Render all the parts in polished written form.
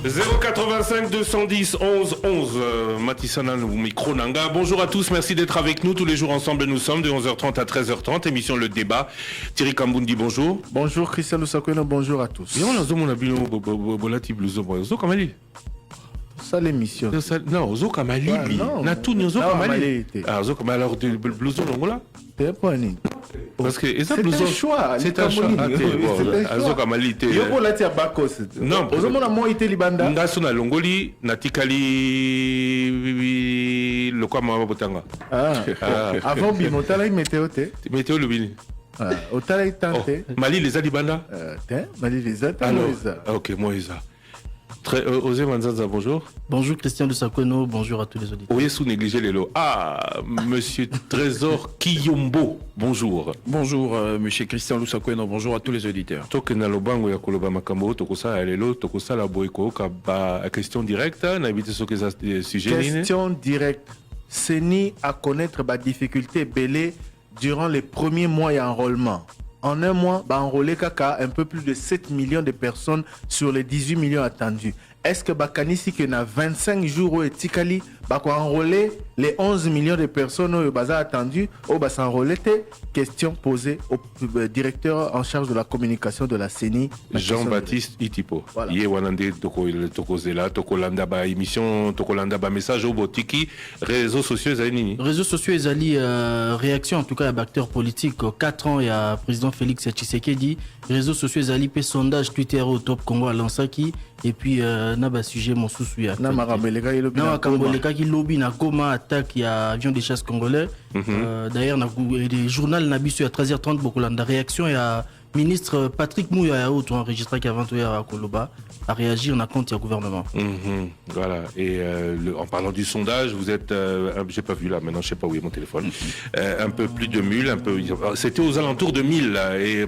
085 210 11 11 Matissana micro Nanga. Bonjour à tous, merci d'être avec nous tous les jours ensemble. Nous sommes de 11h30 à 13h30. Émission Le Débat. Thierry Kambundi, bonjour. Bonjour Christian Lusakweno, bonjour à tous. Ça l'émission. Non, Ozo Kamali. Natou Ozo Kamali. Ah, Ozo Kamali, alors le blouson là. Parce que c'est un choix. C'est un choix. Ozo Kamali. Yoko lati ya bakos. Non, Ozo mona mo ite libanda. Ngaso na longoli natikali le kwa mama botanga. Avant bino tala météo te. Météo le bini. Au tala tante. Mali les alibanda. Mali les a. OK, moi ils a. Osé Manzanza, bonjour. Bonjour Christian Lusakweno, bonjour à tous les auditeurs. Oui, sous négliger les lots. Ah, monsieur Trésor Kiyombo, bonjour. Bonjour, monsieur Christian Lusakweno, bonjour à tous les auditeurs. Tokena lobango ya koloba makambo tokosa lelo tokosa la boyko kaba question directe na éviter ce que ça sujet. Question directe. Seni à connaître ba difficulté belé durant les premiers mois d'enrôlement. En un mois, enrôlé Kaka un peu plus de 7 millions de personnes sur les 18 millions attendus. Est-ce que Bakanisi qui a 25 jours au Tikali, enrôler les 11 millions de personnes au Baza attendu, au Basa enrôler? Question posée au directeur en charge de la communication de la CENI, Jean-Baptiste Itipo. Yé wanande tokozela tokolanda ba émission tokolanda ba message au botiki réseaux sociaux ezali. Réseaux sociaux ezali réaction en tout cas à acteurs politiques 4 ans il y a président Félix Tshisekedi. Réseaux sociaux ezali pe sondage Twitter au top Congo à Lansaki et puis na ba sujet mon sousou ya. Na marabeleka ilobi. Na kamboleka ki lobby na Goma attaque ya avion de chasse congolais. D'ailleurs na des journal na biso à 13h30 bokolanda réaction ya ministre Patrick Mouya auto enregistré qu'avant hier à Koloba à réagir na compte du gouvernement. Voilà et en parlant du sondage, vous êtes j'ai pas vu là maintenant, je sais pas où est mon téléphone. Un peu plus de 1000, un peu c'était aux alentours de 1000 là, et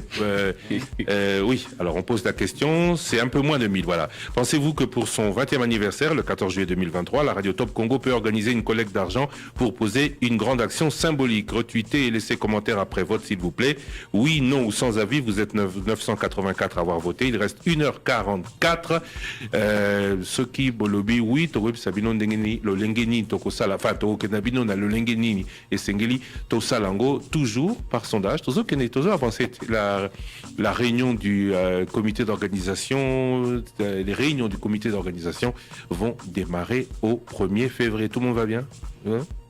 oui, alors on pose la question, c'est un peu moins de 1000 voilà. Pensez-vous que pour son 20e anniversaire le 14 juillet 2023, la radio Top Congo peut organiser une collecte d'argent pour poser une grande action symbolique? Retweetez et laissez commentaire après vote s'il vous plaît. Oui, non ou sans avis, vous êtes 984 à avoir voté, il reste 1h44. Ce qui bolobi oui to web sabino ndengeni lo lengeni to kosala fa to kenabino na lo lengeni et sengeli to salango toujours par sondage toujours avancé la réunion du comité d'organisation, les réunions du comité d'organisation vont démarrer au 1er février. Tout le monde va bien?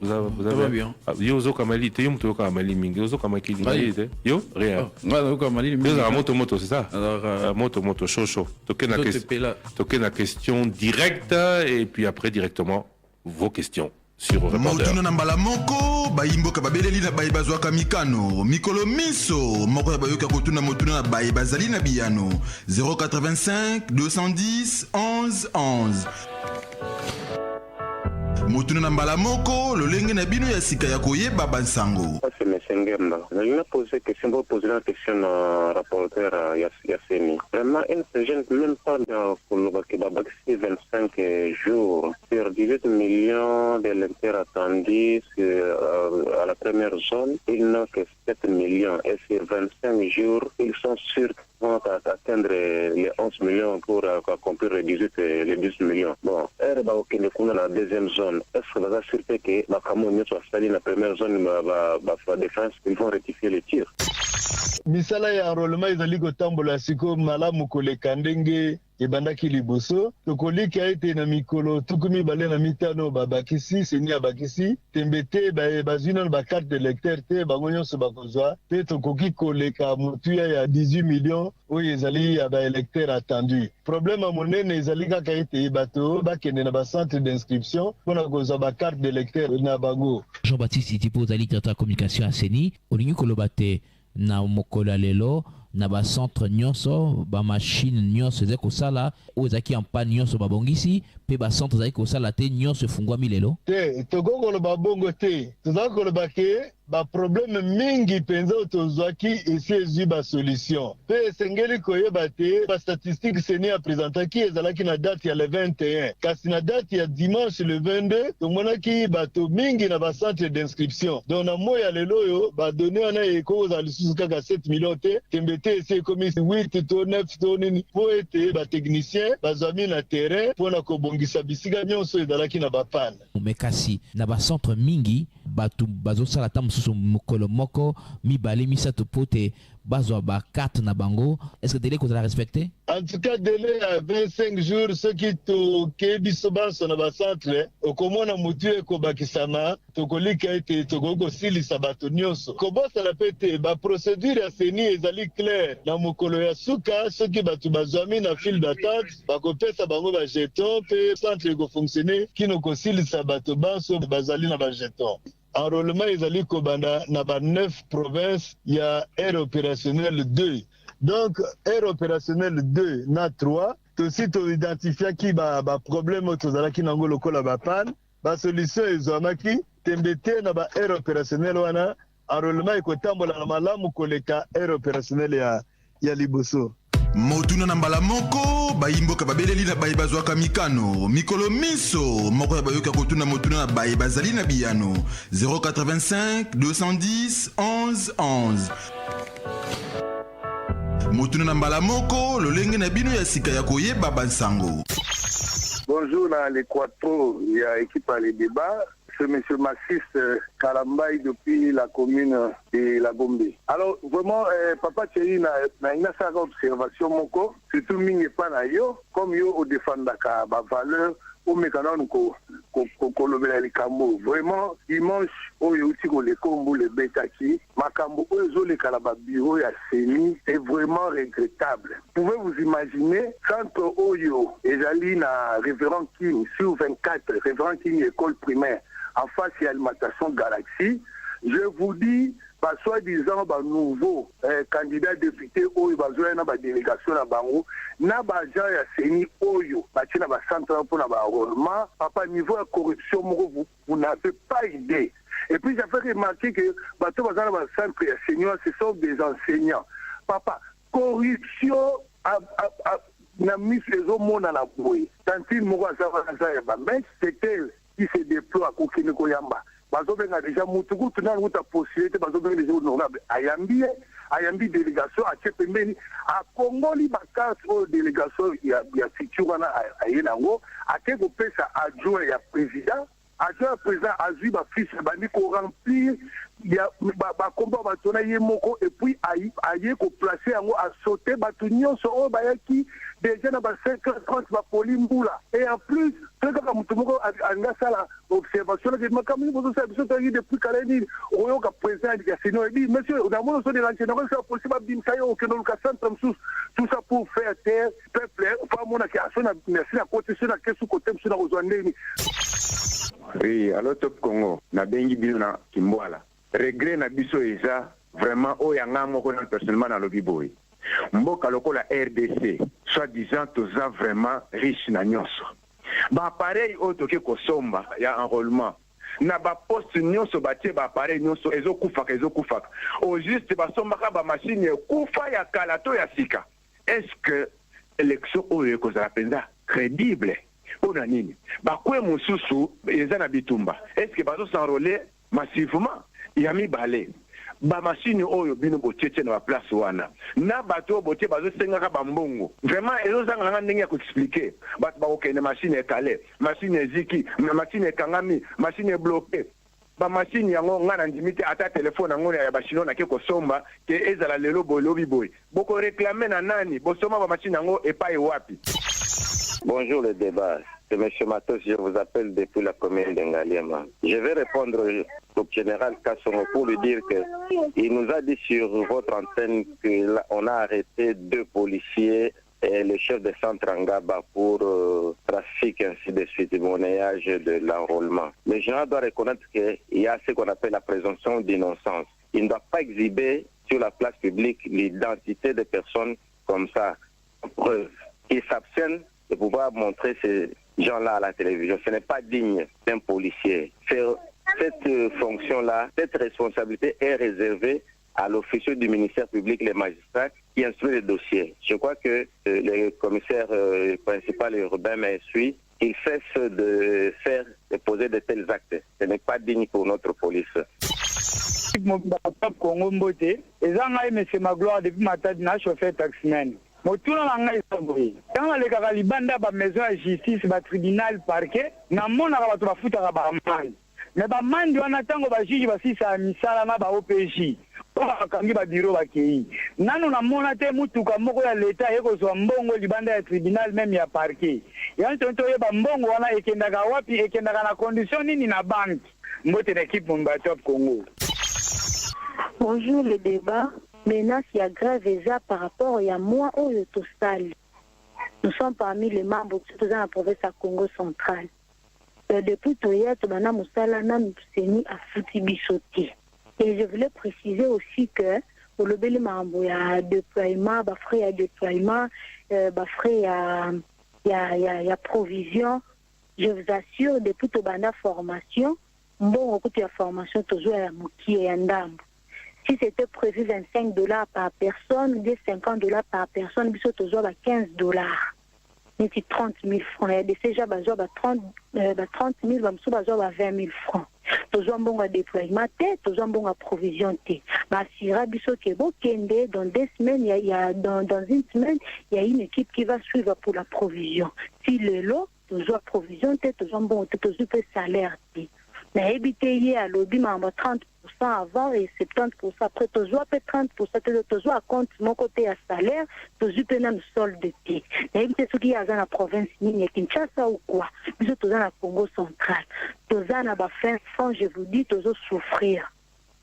Vous avez bien. Yo zo kamali te yo mto kamali mingi zo kamaki te yo rien. Moto c'est ça. Alors moto chaud. Toquez la question directe et puis après directement vos questions sur Répondeur. Motuno na mbala moko bayimboka babeleli na bayi bazwaka mikano mikolo miso moko ya bayoka kotuna motuno na bayi bazali na biyano 085 210 11 11. Motuno na mbala moko lolenge na bino ya sika ya koyeba bansango. C'est Messengemba. Je vais poser la question à rapporteur Yassemi. Vraiment, une jeune même pas pour le 25 jours sur 18 millions d'électeurs attendus à la première zone. Ils n'ont que 7 millions et sur 25 jours, ils sont sûrs vont atteindre les 11 millions pour accomplir les 18 millions. Bon, la deuxième zone, est-ce que vous assurez que la Cameroun soit installée dans la première zone de défense, ils vont rectifier les tirs? Misala ya enrôlement ezali kotambola siko malamu koleka ndenge ebandaki liboso tokoliki ete na mikolo tukumi bale na mitano babakisi seni abakisi tembe te bazwi nano bakarte de lecteur te bango nyonso bakozwa te tokoki koleka motuya ya 18 millions oyo ezali ya baélecteur attendu. Problème ya monene ezali kaka ete bato bakende na bacentre d'inscription mpona kozwa bakarte de lecteur na bango. Jean-Baptiste Itipo ozali directeur ya communication ya seni olingi koloba te na mokolo lelo na ba centre nyonso ba machine nyonso ezali kosala oyo ezalaki en panne nyonso babongisi pe ba centre ezali kosala te nyonso efungwami lelo te tokokoloba bongo te tozali koloba ke baproblème mingi mpenza oyo tozwaki esi ezwi basolution mpe esengeli koyeba te bastatistike seni apresentaki ezalaki na date ya le 21 kasi na date ya dimanche le 22 tomonaki bato mingi na bacentre d'inscription donc na moi ya lelo oyo badone wana ekozala lisusu kaka 7 million te tembe te esi ekomi 8 to 9 to nini mpo ete batechnicien bazwami na terrain mpona kobongisa bisika nyonso ezalaki na bapane mekasi na bacentre mingi bato bazosala ta mosusu mokolo moko mibale misato po te bazwa bakarte na bango. Est-ce que délai kozala respecté? En tout cas délai ya 25 jours soki tokei biso banso na bacentre okomona motu ekobakisama tokolika ete tokoki kosilisa bato nyonso kobosana mpe te baprocédure ya seni ezali claire na mokolo ya suka soki bato bazwami na file d'attente bakopesa bango bajeton mpe centre ekofonctionne kino kosilisa bato banso bazali na bajeton. Enrôlement ezali kobanda na ba 9 provinces ya aire opérationnelle 2. Donc aire opérationnelle 2 na 3 tosi toidentifiaki ba problème tozalaki nango lokola ba panne ba solution ezwamaki tembe te na ba aire opérationnelle wana enrôlement ekotambola na malamu koleka aire opérationnelle ya liboso. Motuna na mbala moko bayimboka babeleli na bayi bazwaka mikano mikolo miso moko ya bayoka kotuna motuna na bayi bazali na biyano 085 210 11 11 motuna na mbala moko lolenge na bino ya sika ya koyeba bansango. Bonjour dans l'Équateur, il y a équipe à les débats. C'est M. Massis Kalambaï depuis la commune de la Gombe. Alors vraiment, Papa Thierry n'a une observation moko, surtout mingi pa na yo, comme yo au défendaka ba valeur au mécanon ko kolobela likambo. Vraiment, dimanche oyo uti ko le kombo le betaki, makambo oyo le kalaba bureau ya seni est vraiment regrettable. Pouvez-vous imaginer quand oyo ezali na révérend King sur 24, révérend King école primaire en face de l'alimentation Galaxy, je vous dis, soi-disant, nouveau candidat député, ou na délégation na bango, na bajan ya seni oyo, na centre pour na enrôlement, papa niveau de corruption, vous n'avez pas idée. Et puis j'avais remarqué que bateau bazana ba centre ya senior, ce sont des enseignants. Papa, corruption na mis les hommes na la bouée. Tantine moko azava ya ba mais c'était qui se déploie à Kokine Koyamba. Bazobenga déjà mutuku tunana muta possibilité bazobenga déjà honorable ayambi délégation à Tchepemeni à Congoli bakati o délégation ya fitura na ayenango ate ko pesa adjoint ya président azui ba fils bandi ko remplir ya ba combat batona ye moko et puis aye ko placer yango a sauter batu nyonso o bayaki déjà na ba 50 ba polimbula et en plus que comme tout moko anga sala observation que makami bozo sa biso tangi depuis kaleni oyo ka président ya sino et dit monsieur on a mon so de l'enseignement c'est possible bimsa yo que dans le centre tout ça pour faire taire peuple pas mon action na merci na côté sur na kesu côté sur na ozwandeni. Oui, alors Top Congo, na bengi bino na Kimboala. Regret na biso eza vraiment oyanga moko na personnellement na lobi boy. Mboka lokola RDC, soi-disant toza vraiment riche na nyonso. Ba appareil otoke kosomba ya enrôlement. Na ba poste nyonso batie ba appareil nyonso ezokufaka. Au juste ba sombaka ba machine kufa ya kalato ya sika. Est-ce que élection oyo kozala penza crédible? Pona nini bakwe mususu eza na bitumba est-ce que bazo s'enrôler massivement ya mibale ba machine oyo bino botiete na place wana na bato botie bazo sengaka bambongo vraiment ezo zanga ndenge ya ko expliquer bato ba okene machine ekale machine eziki machine ekangami machine bloquée ba machine yango ngana ndimite ata telefone yango ya bashino na ke kosomba ke ezala lelo bolobi boy boko réclamer na nani bosoma ba machine yango epai wapi. Bonjour le débat, c'est M. Matos, je vous appelle depuis la commune d'Engaliema. Je vais répondre au général Kassongo pour lui dire qu'il nous a dit sur votre antenne qu'on a arrêté 2 policiers et le chef de centre Angaba pour trafic ainsi de suite, monnayage de l'enrôlement. Le général doit reconnaître qu'il y a ce qu'on appelle la présomption d'innocence. Il ne doit pas exhiber sur la place publique l'identité des personnes comme ça. Preuve. Il s'abstienne de pouvoir montrer ces gens-là à la télévision. Ce n'est pas digne d'un policier. cette fonction-là, cette responsabilité est réservée à l'officier du ministère public, les magistrats qui instruisent les dossiers. Je crois que le commissaire principal urbain m'instruit qu'il cesse de poser de tels actes. Ce n'est pas digne pour notre police. Congo Mbote, ezanga monsieur Magloire depuis matadi na chauffeur taximan. Motuna nanga isamboyi. Kanga le kaka libanda ba maison ya justice ba tribunal parquet na mona ka batu bafuta ka ba mandi. Mais ba mandi wana tango ba juge ba sisa misala na ba OPJ. Ba kangi ba bureau ba kei. Nanu na mona te mutuka moko ya leta yeko zo mbongo libanda ya tribunal même ya parquet. Yani tonto ye ba mbongo wana ekendaka wapi ekendaka na condition nini na banque. Mbote na équipe Mbatop Congo. Bonjour le débat. Menace il y a grave ça par rapport à moi au Tostal. Nous sommes parmi les membres de la province à Congo central. Depuis Toya, Tobana Moussala, Nam Seni a foutu bisoté. Et je voulais préciser aussi que pour le bel membre, il y a déploiement, il y a déploiement, il y a provision. Je vous assure, depuis Tobana formation, bon, au côté de la formation, toujours à Mouki et Andam. Si c'était prévu $25 par personne, ou $50 par personne, il faut toujours $15. Mais c'est 30 000 francs. Il y a des déjà 30 000, 20 000 francs. Toujours un bon déploiement, toujours un bon provision. Dans 2 semaines, dans une semaine, il y a une équipe qui va suivre pour la provision. Si le lot, toujours provision, toujours un bon salaire. Mais éviter à lobby, 30% avant et 70% après, toujours 30%, toujours à compte mon côté à salaire, toujours même solde de thé. Mais éviter ce qui est dans la province, Kinshasa ou quoi, toujours dans la Congo central. Toujours dans la fin fond, je vous dis, toujours souffrir.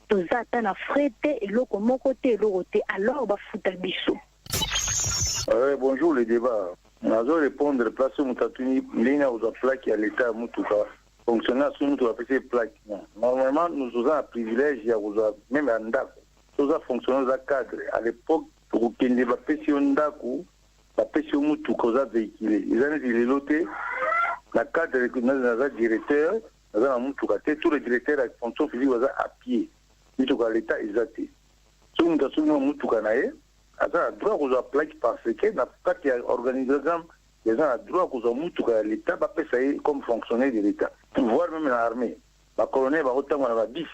Toujours dans la frette et l'autre mon côté et l'autre côté. Alors, on va foutre à bissou. Bonjour le débat. Nous allons répondre, place Moutatuni, l'INA aux appels qui à l'État Moutouka. Fonctionnaire sur nous, appeler plaque. Normalement, nous avons un privilège, même un DAC. Nous avons fonctionné dans un cadre. À l'époque, pour qu'il n'y ait pas de pression DAC, la pression Moutou, qu'on a véhiculé. Ils ont dit les lotés, la cadre dans un directeur, dans un Moutou, tous les directeurs avec fonction physique à pied. Moutou, l'État, ils ont été. Si nous avons Moutou, ils ont droit aux plaques parce que, dans le cas qui a organisé les gens ont droit aux Moutou, l'État, comme fonctionnaire de l'État. Voire même l'armée. Le colonel va autant qu'on a 10.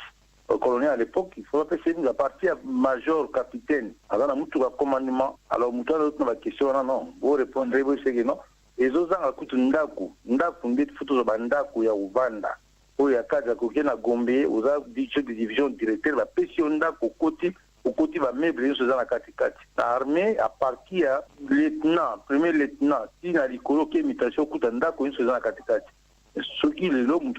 Le colonel à l'époque, il faut passer la partie major, capitaine. Alors, on a un commandement. Alors, on a une question, non. Vous répondrez, vous savez que non. Et les autres ont coûté Ndaku. Ndaku, on dit photos de Ndaku, il y a Uvanda. Il y a Kaja, il y a Gombe, il y a des divisions directeurs, la pression Ndaku, au côté va meubles dans la catégorie. L'armée a parti à lieutenant, premier lieutenant, si il y a des imitation, coûte Ndaku, une dans la catégorie. Ce qui est l'homme,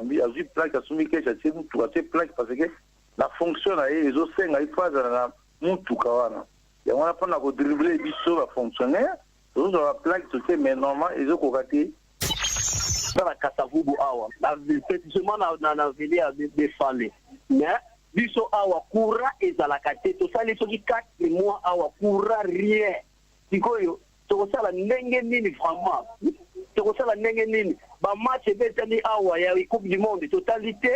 il y a une plaque à soumettre, il y a une plaque parce que la fonction, les autres, il y a une phase dans la Moutoukana. Et on a pas dribbler les fonctionnaires, les autres ont la plaque, mais normalement, ils ont couraté. Dans la Katavubu Awa, effectivement, on a venu à défendre. Mais, biso Awa, coura et à la Kate, tout ça, les gens qui 4 mois Awa, coura rien. Tikoyo, tout ça, la nengeni, vraiment. Tout ça, la nengeni. Match betami awa ya coupe du monde totalité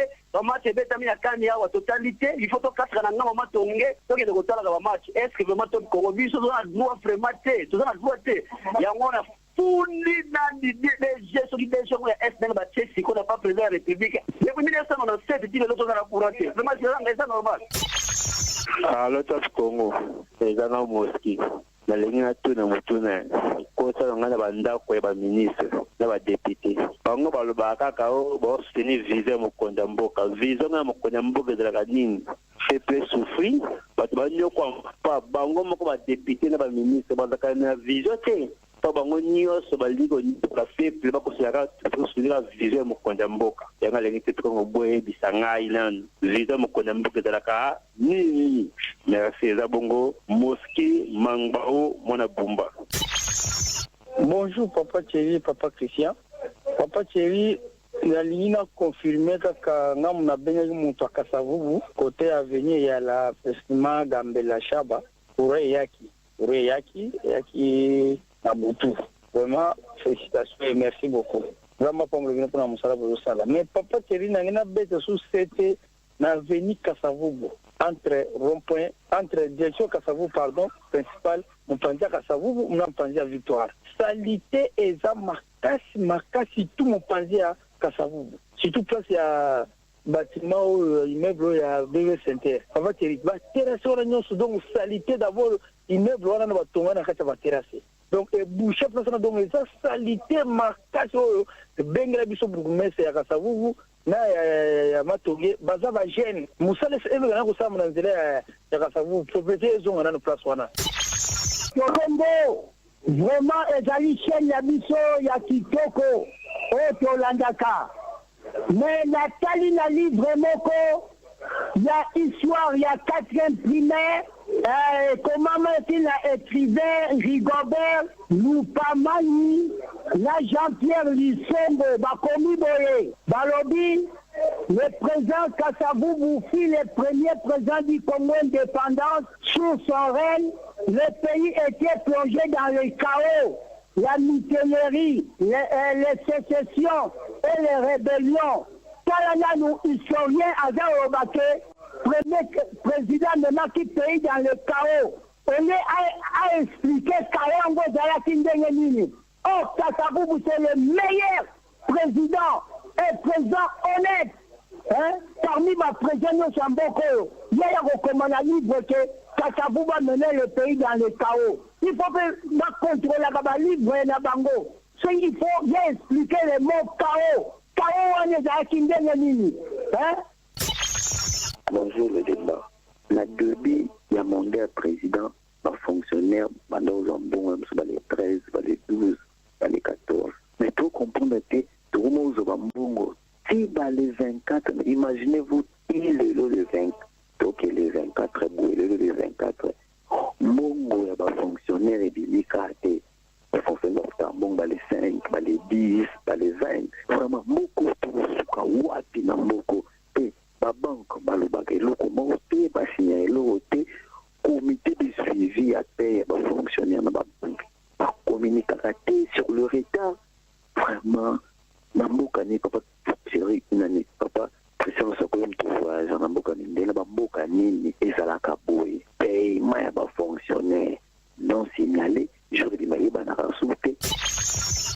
match betami ya kani awa totalité il faut to 4 na ngama tonge to ke ko tala ba match est-ce que vraiment to ko biso na droit vraiment te to na droit te ya ngona fundi na des gestes qui des gens est dans ba Chelsea qu'on n'a pas président de la République depuis 1997 dit l'autre dans la courante vraiment c'est normal alors top Congo c'est dans Mosquée na lengi na tuna mutuna ko sa ngana banda ko ba ministre na ba député bango ba lobaka ka o bo soutenir visa mo konda mboka visa na mo konda mboka de la nini fait plus souffrir ba banyo ko pa bango mo ko ba député na ba ministre ba ka na visa te pa bango nyonso ba ligo ni ka fait plus ba ko sera soutenir visa mo konda mboka ya nga lengi te ko boye bisanga island visa mo konda mboka de la ka nini merci za bongo Mosquée Mangbao Mona Bumba. Bonjour Papa Thierry, Papa Christian. Papa Thierry, la ligne a confirmé que nous avons bien à Kasavubu, côté avenue, il y a la festival Gambela Chaba, pour Yaki Nabutu. Vraiment, félicitations et merci beaucoup. vraiment pas me pour la moussala pour ça. Mais papa Thierry n'a rien bête sous cette na veni Kasavubu entre rond-point, entre direction Kasavubu pardon, principal, mon pandia Kasavubu, mon pandia Victoire. Salité et ça makasi tout mon pandia Kasavubu. Surtout place il y a bâtiment ou immeuble il y a BV Center. Papa Thierry, va terrasser on a donc salité d'abord immeuble on a va tomber na kata va terrasser. Donc boucher place donc ça salité makasi bengra biso bourgmestre ya Kasavubu na ya matoge baza ba jeune musale ebe na ko sa mona nzela ya Kasavubu propriété zonga na place wana. Tokombo vraiment ezali chaîne ya biso ya kitoko o tolandaka. Mais Nathalie n'a lu vraiment qu'il y a histoire, il y a 4e primaire, comment il a écrivain Rigobert, Loupamani, la Jean-Pierre Lissombo, Bakomi Boye, Balobi, le président Kasavubu fit le premier président du Congo indépendant sous son règne. Le pays était plongé dans le chaos. La mutinerie, les sécessions et les rébellions. Talana, nous historiens, Azar Obake, premier président de qui pays dans le chaos. On est à expliquer Kayango Zalakindengenini. Oh, Kasavubu, c'est le meilleur président, et président honnête. Hein? Parmi ma présidente Chamboko, il y a recommandé un livre que Kasavubu va mener le pays dans le chaos. Il faut que contrôler la livre et la bango. Il faut bien expliquer les mots chaos. Chaos, on est à Kindenganini. Bonjour le débat. La début, il y a mon gars président, un fonctionnaire, pendant les 13, les 12, les 14. Mais tout comprendre que tout le monde est si les 24, imaginez-vous, il est le 20, donc les 24, le 24. Mongo ya ba fonctionnaire et délicaté les fonctionnaires bon les 5 les 10 les 20 vraiment moko suka wapi na moko pe ba banque ba lo ba ke loko mo te ba signer lo te comité de suivi à payer ba fonctionnaire na ba banque ba communiquer sur le retard vraiment na mboka ni papa série nani papa président sa ko mtuwa na mboka ni ndela ba mboka nini ezala ka boy paye maya ba fonctionnaire non signalé je dis maïba na rasouté.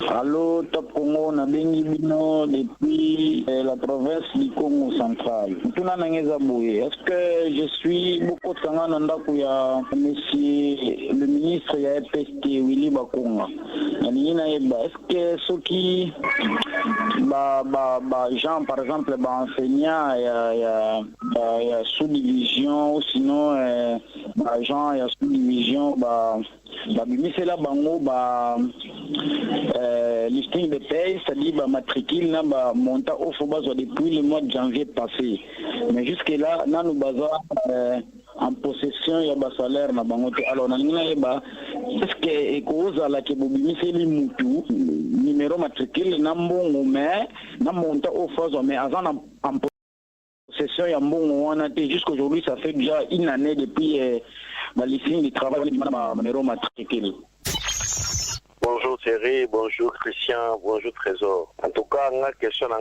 Allô, Top Congo, na bengi bino depuis la province du Congo central. Tuna nangeza bouye. Est-ce que je suis beaucoup de sanga nandaku ya monsieur le ministre ya EPST Willy Bakonga. Nina eba. Est-ce que ceux qui gens par exemple enseignants ya sous-division ou sinon gens ya sous-division bimisela bango listing de paye, c'est-à-dire matricule na montant au faut depuis le mois de janvier passé. Mais jusque là, nous basons en possession il y a bas salaire na bango. Alors est-ce que cause à la que bimiseli mutu numéro matricule na mbongo mais na montant au faut mais avant en possession ya mbongo on a jusqu'aujourd'hui ça fait déjà une année depuis la listing du travail na numéro matricule. Bonjour Thierry, bonjour Christian, bonjour Trésor. En tout cas, la question na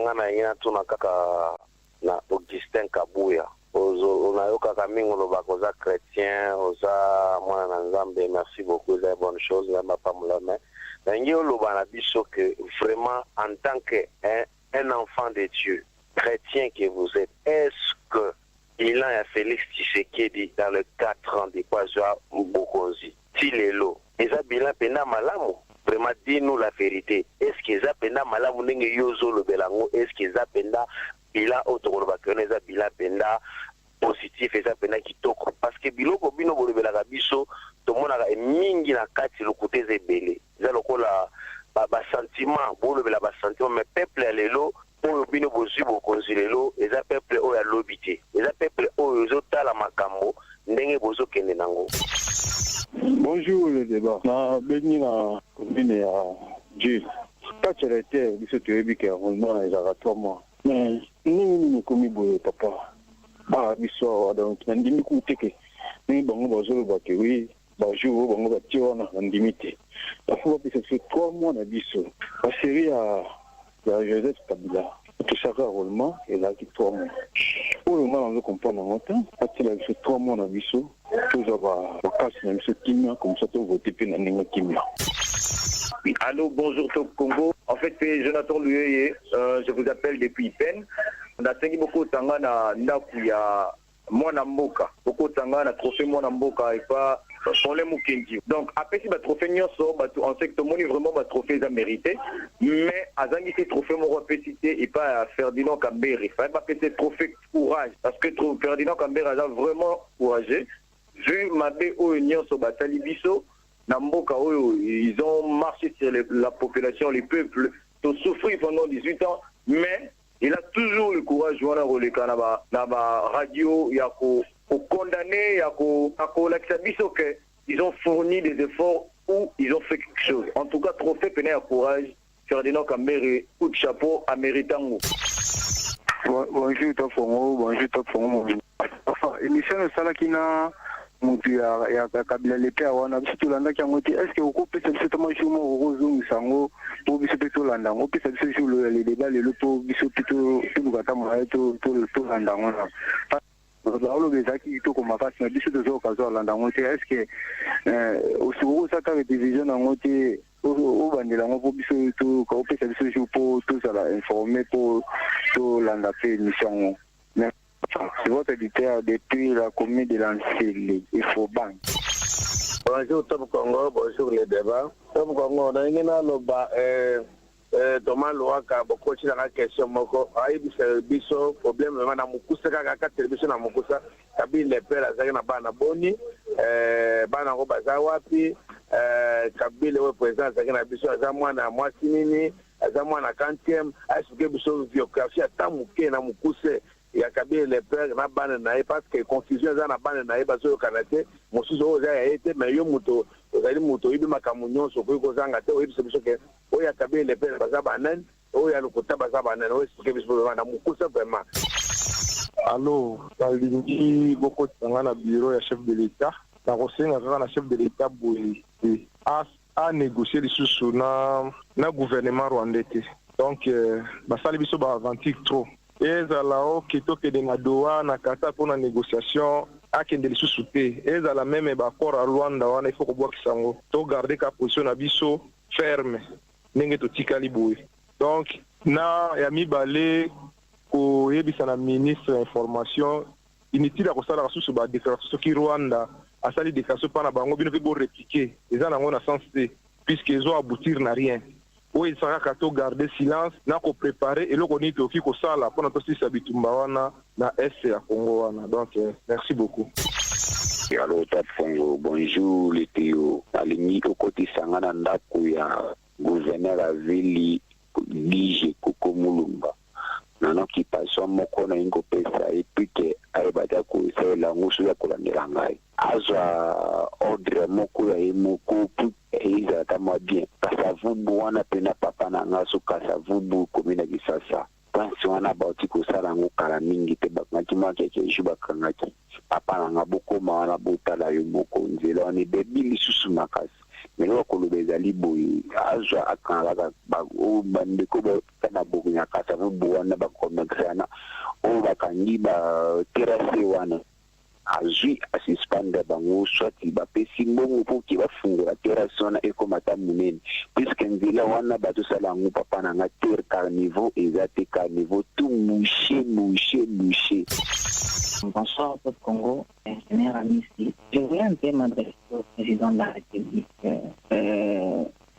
Augustin Kabuya. On a eu kakamingo lo bakoza chrétien, oza mwana nzambe, merci beaucoup, c'est une bonne chose, là ma pas la main. Mais on a biso que vraiment en tant qu'un enfant de Dieu, chrétien que vous êtes, est-ce que il a Félix Tshisekedi dans le 4 ans de Kwazwa Mbokonzi, Tilelo, et ça bilan pena malamu. Vraiment, dis-nous la vérité. Est-ce qu'ils appellent malamu nenge yozo le belango? Est-ce qu'ils appellent bilan autocolobakene za bilan penda positif et ça penda kitoko? Parce que biloko bino bo le belaka biso to mona ka mingi na kati le côté zebele. Za lokola ba sentiment bo le bela ba sentiment mais peuple lelo oyo bino bozu bo konzilelo et ça peuple oyo ya lobité. Et ça peuple oyo zo tala makambo ndenge bozo kende nango. Bonjour le débat. Na béni na commune à Dieu. Quand tu étais, tu sais que on a 3 mois. Mais nous comme boy papa. Bah biso donc ndimi kuteke. Ni bango bazolo ba ke oui, bonjour bango ba tiona ndimité. La fois que c'est 3 mois na biso. La série à il y a Joseph Kabila. Chaque enrôlement est là qui 3 mois. Pour le moment, on veut comprendre en temps. Il y a 3 mois dans le biseau. Tout ça va casser même ce Kimia, comme ça, on va voter pour la Kimia. Oui, allô, bonjour Top Congo. En fait, c'est Jonathan Luyeye. Je vous appelle depuis Pen. On a tenu beaucoup de temps à Ndakuya, Mwana Mboka. Beaucoup de temps à trophée Mwana Mboka et pas pour les Mukenji. Donc, après, si le trophée Nyonso, on sait que tout le monde est vraiment le trophée à mériter. Mais, à Zangi, ce trophée, mon citer et pas à Ferdinand Kambere. Il fallait pas que ce trophée courage. Parce que Ferdinand Kambere a vraiment courageux. Vu Mabé ou Nyonso, Batali Bisso, Namboka, ils ont marché sur la population, les peuples, ils ont souffert pendant 18 ans. Mais, il a toujours le courage de jouer dans la radio, il y a condamné, ils ont fourni des efforts ou ils ont fait quelque chose. En tout cas, trophée peine à courage, Ferdinand Kambere, coup de chapeau à Méritango. Bonjour Top Congo, bonjour Top Congo. Enfin, émission de Salakina, il y a Kabila Lepe, on a vu tout l'anda qui a monté. Est-ce que vous coupez cette tomation au Rozo Sango pour bisouper tout l'anda? On peut s'appuyer sur les débats, les lotos, bisouper tout le Gatama, tout l'anda. Est-ce que au ça quand division en côté au bandela on peut tout qu'on peut se pour tout ça informer pour tout l'andafé mission. C'est votre éditeur depuis la commune de Lancé il faut banque. Bonjour Top Congo, bonjour les débats. Top Congo, on a une loba Thomas Loaka, beaucoup de questions, moko, biso, problème, na mukusa, kaka, télévision na mukusa, kabine les pères, azaki na bana boni, bana roba zawapi, kabile we président, azaki na biso, azamwa na mwasi nini, azamwa na 40e, asuke biso biographie, atamuke na mukuse, ya kabile les pères, na bana nae, parce que confusion, za na bana nae, baso yo kanate, mosuzo oza ya ete, mais yo muto, ozali muto, ibi makamunyon, soko yuko zanga te, oyibi se biso ke, oya kabile les pères, baza banen, oya lukota baza banen, oya suke biso na mukusa vraiment. Allô, Kalingi, beaucoup de temps na bureau ya chef de l'État, na kosenga kaka na chef de l'État boye, a négocier lisusu na gouvernement rwandais te. Donc, basali biso ba aventure trop. Ezala o kitokende na Doha na kata mpona négociation akende lisusu te. Ezala même bakor à Rwanda wana il faut kobwakisa yango to garder ka position na biso ferme ndenge totikali boye. Donc na ya mibale koyebisa na ministre information inutile ya kosala kasusu ba déclaration soki Rwanda asali déclaration mpona bango bino mpe bo répliquer eza nango na sens te puisque ezo aboutir na rien. Oui, ça va to garder silence, na ko préparer et loko ni toki ko sala pour notre sisa bitumba wana na est ya Congo wana. Donc merci beaucoup. Allô Top Congo, bonjour les Théo. Alini au côté sangana ndako ya gouverneur à Vili Lige Koko Mulumba. Nano ki paso moko na ingo pesa et puis que aibata ko se la ngusu ya kolandela ngai. Azwa ordre moko ya moko iza tama bien. Kasavubu wana pena papa na ngaso kasavubu komina kisasa. Pansi wana bauti kusala ngo kala mingi te bakangaki makeke juba kangaki. Papa na ngaboko mawana botala yo moko nzela wani bebi lisusu makasi. Melo kolobeza liboyi azwa akala ba o bandeko ba kana bokunya kasavubu wana bakomeksana o bakangi ba terrasse wana. Azui asispanda bango swati bapesi mbongo po ki bafungula terrasse wana ekomata munene puisque nzela wana bato sala ngo papa na nga terre carnivore ezate carnivore tout mouché. Bonsoir Top Congo, ingénieur Amissi. Je voulais un peu m'adresser au président de la République.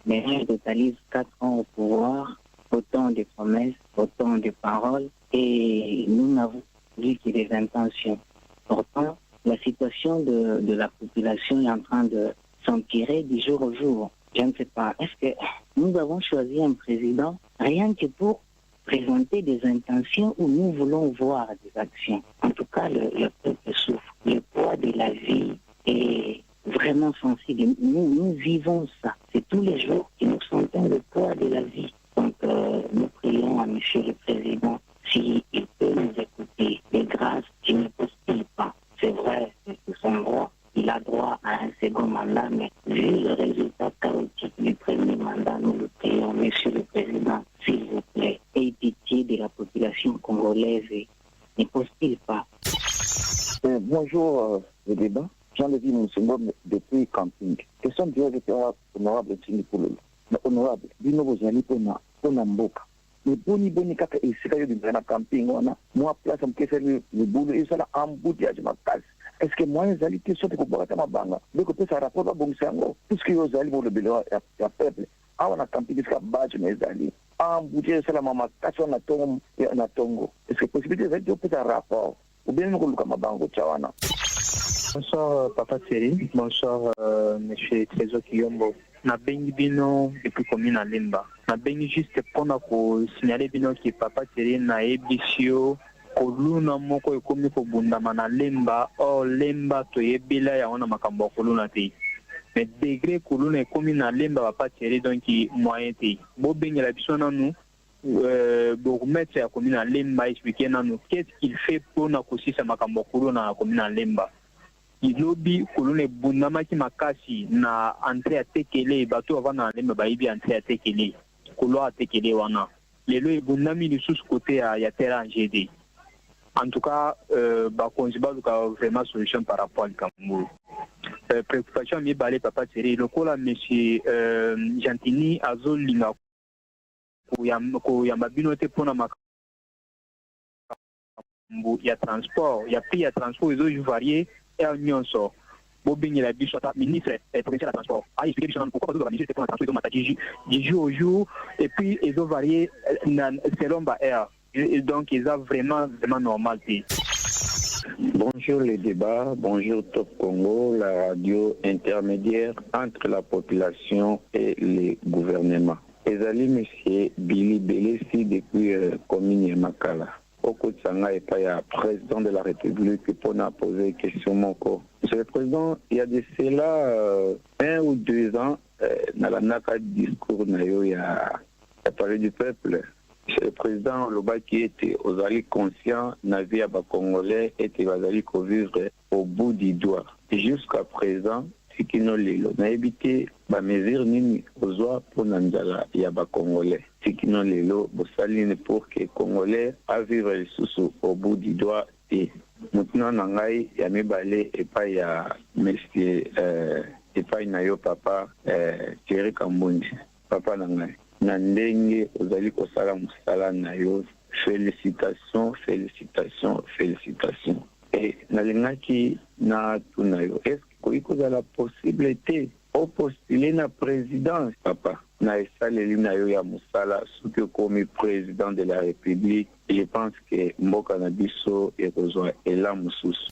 Les gens totalisent 4 ans au pouvoir, autant de promesses, autant de paroles, et nous n'avons vu que des intentions. Pourtant, la situation de la population est en train de s'empirer du jour au jour. Je ne sais pas, est-ce que nous avons choisi un président rien que pour présenter des intentions ou nous voulons voir des actions? En tout cas, le peuple souffre. Le poids de la vie est vraiment sensible. Nous vivons ça. C'est tous les jours que nous sentons le poids de la vie. Donc, nous prions à Monsieur le Président s'il peut nous écouter. De grâce, qu'il ne postule pas. C'est vrai, c'est son droit. Il a droit à un second mandat, mais vu le résultat chaotique du premier mandat, nous le prions, Monsieur le Président, s'il vous plaît, relève ne pose-t-il pas? Bonjour, le débat. Jean-Lévy Moussengo depuis camping. Question directe honorable Tchingipoulo. Honorable, bino bozali pona mboka. Mais boni kaka esika yo na camping wana. Moi place mkesa le boulot et ça là embouteillage ma place. Est-ce que moi ezali question de koboka mabanga? Donc peut ça rapport ba bongsango. Puisque yo zali bo le belo ya peuple. Awa na camping iska badge mais ezali. Embouteillage ça la mama kaso na tongo. Est-ce que possibilité ezali de peut rapport? Ou bien nous luka mabango chawana. Bonsoir Papa Thierry, bonsoir Monsieur Trésor Kiyombo. Na bengi bino depuis commune à Lemba. Na bengi juste pendant que signaler bino que Papa Thierry na ebisio koluna moko ekomi ko bundama na Lemba o Lemba to yebila ya ona makambo koluna te. Mais degré koluna ekomi na Lemba Papa Thierry donc moyen te. Bo bengi la biso na nous bourgmestre ya commune à Lemba expliquer na nous qu'est-ce qu'il fait pour na kosisa makambo koluna na commune à Lemba. Ilobi kolone bunamaki makasi na entrée à tekele bato avana lemba baibi entrée à tekele kolo à tekele wana lelo ebunami lisusu côté ya terrain GD. En tout cas ba konziba luka vraiment solution par rapport à Kambo. Préoccupation mi balé Papa Thierry lokola monsieur Gentini azolinga ko ya mabino te pona makambo ya transport ya prix ya transport ils ont varié et union so bobingi la biso ta ministre provincial de transport a expliqué bien pourquoi vous organisez pour transport du jour au jour et puis ils ont varié selon ba air et donc ils ont vraiment normal. Bonjour les débats, bonjour Top Congo, la radio intermédiaire entre la population et les gouvernements. Ezali monsieur Billy Belesi depuis commune Makala. Au Kotsanga et pas il y a président de la République pour nous poser question encore. Monsieur le Président, il y a de cela 1 ou 2 ans, dans la naka discours il y a parlé du peuple. Monsieur le Président, le bas qui était aux alliés conscients, navi à Congolais était aux alliés vivre au bout du doigt. Et jusqu'à présent, ce qui nous l'a on a évité la mesure nini aux pour Nanjala et à Congolais. Ce qui nous l'a bosaline pour que les Congolais à vivre sous au bout du doigt et maintenant nangai ya mibale et pas ya monsieur et pas nayo papa Thierry Kambundi papa nangai na ndenge ozali kosala musala nayo félicitations et nalingaki na tunayo est-ce que vous avez la possibilité de postuler na présidence papa na esaleli na yo ya musala soki okomi président de la République. Je pense que mboka na biso ekozwa ela mosusu.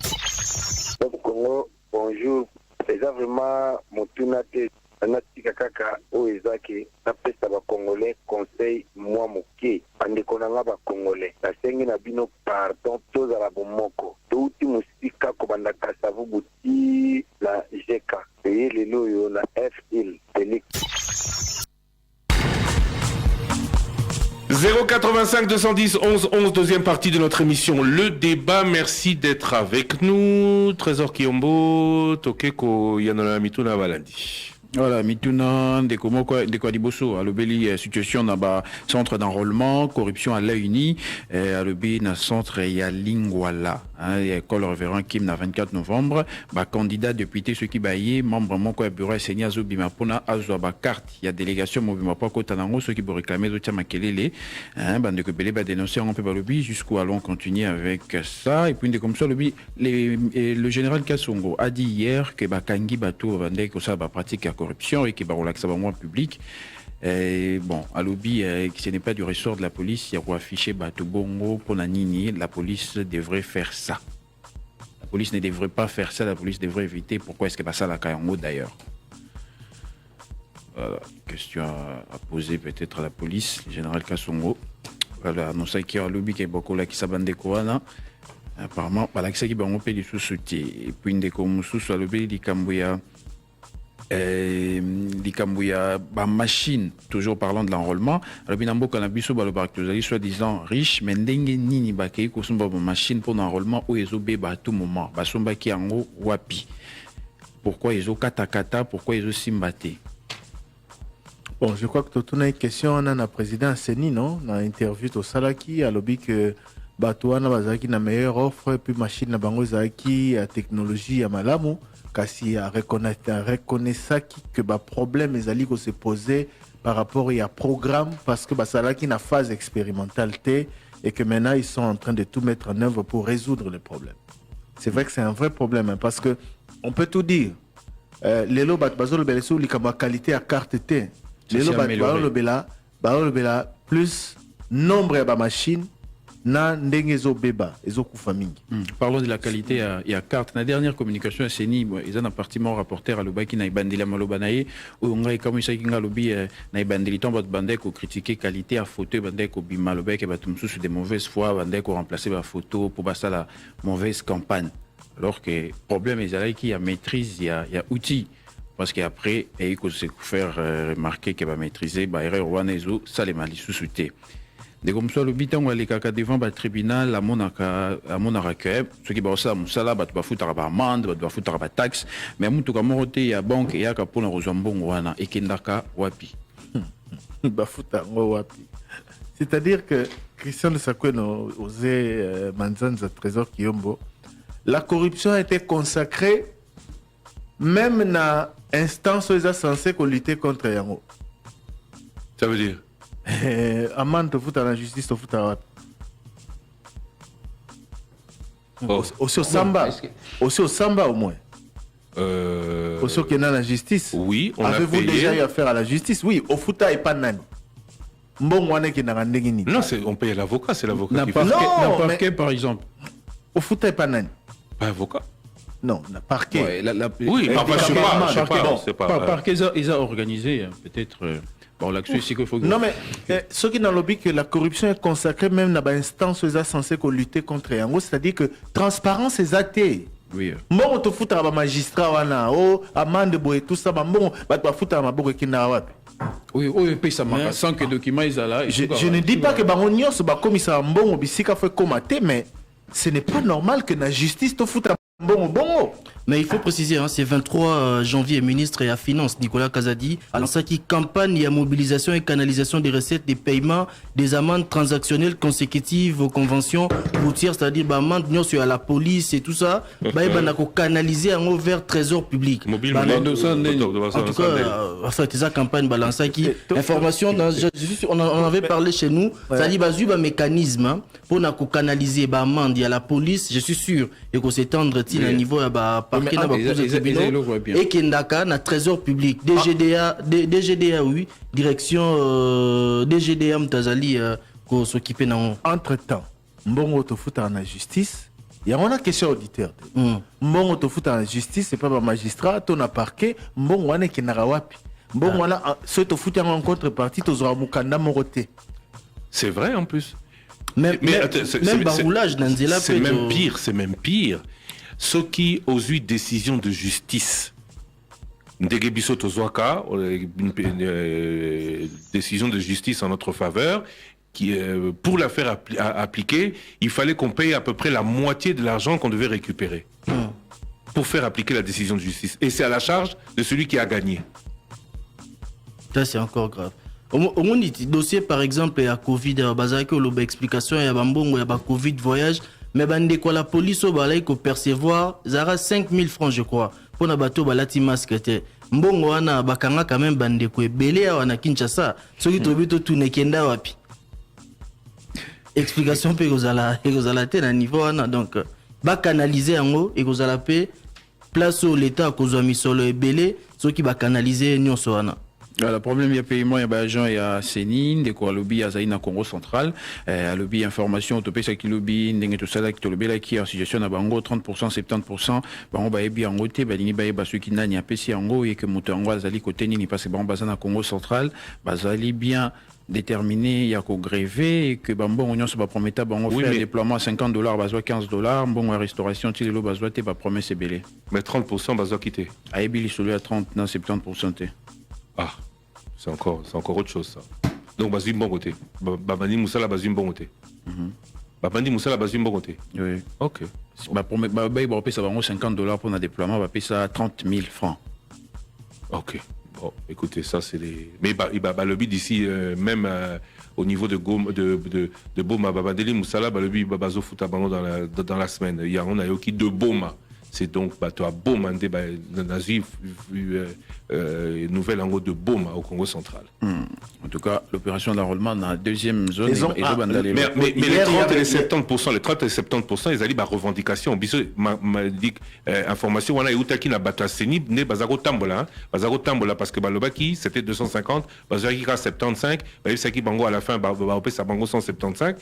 Congo, bonjour. C'est vraiment motuna te natika kaka oyo ezaki napesa bakongolais conseil mwa moke bandeko na nga bakongolais nasengi na bino pardon tozala bomoko touti mosika kobanda kasavubu ti la GK eye lelo oyo na FIL Félix 085 210 11 11, deuxième partie de notre émission Le Débat. Merci d'être avec nous. Trésor Kiyombo, Tokeko Yanola Mituna Balandi. Voilà, Mituna, Ndeko Adiboso, à l'obéli, situation dans le centre d'enrôlement, corruption à l'UNI, à l'obéli, dans le centre, il y a Lingwala, il y a l'école révérend Kim, le 24 novembre, candidat député, ceux qui baillent, membre, mon quoi, bureau, Seigneur Zobimapona, Azouaba carte, il y a délégation, Mobimapo, Kotanango, ceux qui vont réclamer, Zotia Makelele, Bandeko Belé, dénoncer, on peut pas l'obéli, jusqu'où allons continuer avec ça, et puis, comme ça, le général Kassongo a dit hier que Bakangi Bato, Bandeko, ça, pratique à corruption et qui va relaxer le public. Et bon, à l'objet, ce n'est pas du ressort de la police, il y a affiché Bato Bongo pour la Nini, la police devrait faire ça. La police ne devrait pas faire ça, la police devrait éviter. Pourquoi est-ce que pas ça la Kayango d'ailleurs? Voilà, question à poser peut-être à la police, le général Kassongo. Voilà, nous savons qu'il y a un lobby qui est beaucoup là qui s'abandonne quoi. Apparemment, voilà, qui va romper les sous-soutiens. Et puis, des comme sous-soutiens, le lobby, Likambouya, machine, toujours parlant de l'enrôlement. Alors, Binambo Kanabiso, soi-disant riche, mais ndenge nini bakei kosumba machine pour l'enrôlement où ils ont bébé à tout moment. Basumba qui en haut, wapi. Pourquoi ils ont katakata, pourquoi ils ont simbaté? Bon, je crois que tu as une question, on a un président Seni, non? Dans l'interview au Salaki, à l'objet que bato wana bazalaki na meilleure offre puis machine na bango ezalaki ya technologie ya malamu kasi reconnaissaki que problème ezali ko se poser par rapport à programme parce que basalaki na phase expérimentale et que maintenant ils sont en train de tout mettre en œuvre pour résoudre les problèmes. C'est vrai que c'est un vrai problème hein, parce que on peut tout dire. Lelo bat bazolo beleso likamba qualité à carte T. Lelo bat bazolo bela plus nombre ya ba machine na ndenge ezo beba ezo kufa mingi. Parlons de la qualité ya carte. Na dernière communication CENI ils ont un partement rapporteur à lobaki na ibandila malobanaye ou ngai kamisa kinga lobi na ibandili tomba bande ko critiquer qualité à photo bande ko bima lobaki batum sous de mauvaise foi bande ko remplacer ba photo pour basa la mauvaise campagne. Alors que problème est qu'il y a maîtrise, il y a outils. Parce qu'après, il faut se faire remarquer qu'il va maîtriser, erreur ou anézo, ça les mali sous-souté. De comme ça, le bitan ou les caca devant le tribunal, à mon accueil, ce qui va ça, moussala, tu vas foutre à amende, tu vas foutre à taxe, mais à mon tout cas, il y a banque et il y a capon à Rosambon ou ana, et Kendaka wapi. Bafuta wapi. C'est-à-dire que Christian de Sakwe osé Manzanza Trésor Kiyombo. La corruption a été consacrée même dans l'instance où ils sont censés lutter contre Yango. Ça veut dire amende te fout à la justice, te fout à la... Aussi au Samba. Aussi au Samba au moins. Aussi au Kenya la justice. Oui, on a payé. Avez-vous déjà eu affaire à la justice? Oui, au Fouta et pas Nani. Non, on paye l'avocat, c'est l'avocat qui fait. Non, parquet par exemple. Au Fouta et pas Nani. Pas avocat. Non, le parquet. Ouais, oui, par parquet, ils ont organisé peut-être. Bon, là-dessus, c'est qu'il faut. Non, mais ce qui est dans le lobby, que la corruption est consacrée même dans l'instance où ils sont censés lutter contre Yango, c'est-à-dire que transparence est athée. Oui. Bon, on te fout à magistrat, amende, tout ça, bon, on fout à ma bourre qui n'a pas. Oui, oui, puis ça marque sans que les documents ils là. Je ne dis pas que Baronios, comme ça, bon, bisika fait comater, mais ce n'est pas normal que la justice te foute à bon. Mais il faut préciser, hein, c'est 23 janvier, ministre et à Finance, Nicolas Kazadi, alors ça qui campagne à mobilisation et canalisation des recettes, des paiements, des amendes transactionnelles consécutives aux conventions routières, c'est-à-dire amende à la police et tout ça, il va canaliser en vers trésor public. En tout cas, en fait, c'est campagne balance qui information, on en avait parlé chez nous, ça dit un mécanisme pour canaliser amende à la police, je suis sûr, et qu'on s'étendre à niveau parquet et Kendaka na trésor public DGDA oui direction DGDA Mtazali ko s'occuper na entre temps mbongo to futa na justice il y a une question auditeur mbongo to futa na justice c'est pas ba magistrat to na parquet mbongo wana kinara wapi mbongo wana ce to futa en contrepartie to zora mukanda moroté. C'est vrai en plus. Mais baroulage nanzela c'est même pire. Ce qui aux eu décision de justice, une décision de justice en notre faveur, qui pour la faire appliquer, il fallait qu'on paye à peu près la moitié de l'argent qu'on devait récupérer pour faire appliquer la décision de justice. Et c'est à la charge de celui qui a gagné. Ça c'est encore grave. Au moins, dossier par exemple à Covid, il y a explication, il y a Covid voyage. Mais la police au percevoir 5 000 francs je crois pour na bateau balati masque te mbongo wana bakanga quand même bande ko belé wana Kinshasa soki tobito tune kenda wapi explication pe kozala te na niveau wana donc ba canaliser yango et kozala pe place au l'état kozwa misolo ebelé soki ba canaliser nyonso wana. Le problème, il y a paiement, il y a agent, il y a Sénine, de quoi lobby, il y a Congo central, lobby information, autopée, ça qui lobby, n'engage tout ça, qui lobby, là, qui est en situation à Bango, 30%, 70%, on va bien en côté, il y a ceux qui n'ont pas PC en gros, et que monter en gros, Zali côté, ni parce que bon, basé à Congo central, Zali bien déterminé, il y a qu'au grévé, et que bon, on se va promettre, on fait un déploiement à $50, besoin $15, bon, restauration, tu les besoin, t'es pas promis, c'est belé. Mais 30%, besoin quitter. Ah, et bien, il est celui à 30, non, 70%. Ah. C'est encore autre chose, ça. Donc, Bazim bon côté. Babani Moussala, Bazim bon côté. Babani Moussala, Bazim bon côté. Oui. Ok. Il va payer $50 pour un déploiement, il va payer ça 30 000 francs. Ok. Bon. Oh, écoutez, ça c'est les. Mais le but d'ici, même au niveau de Boma, Babadeli Moussala, le but Babazo Foutabango dans la semaine. Il y a qui de Boma. C'est donc tu as Boma, nouvelle en gros de Boma au Congo central. En tout cas, l'opération d'enrôlement dans la deuxième zone. Mais les 30 et les 70%, ils allaient par revendication. M'a dit information, on a eu qui n'a battu Seni, né Bazaro Tambola, parce que Balobaki c'était 250, Bazaki 75, c'est qui Bango à la fin, sa Bango 175,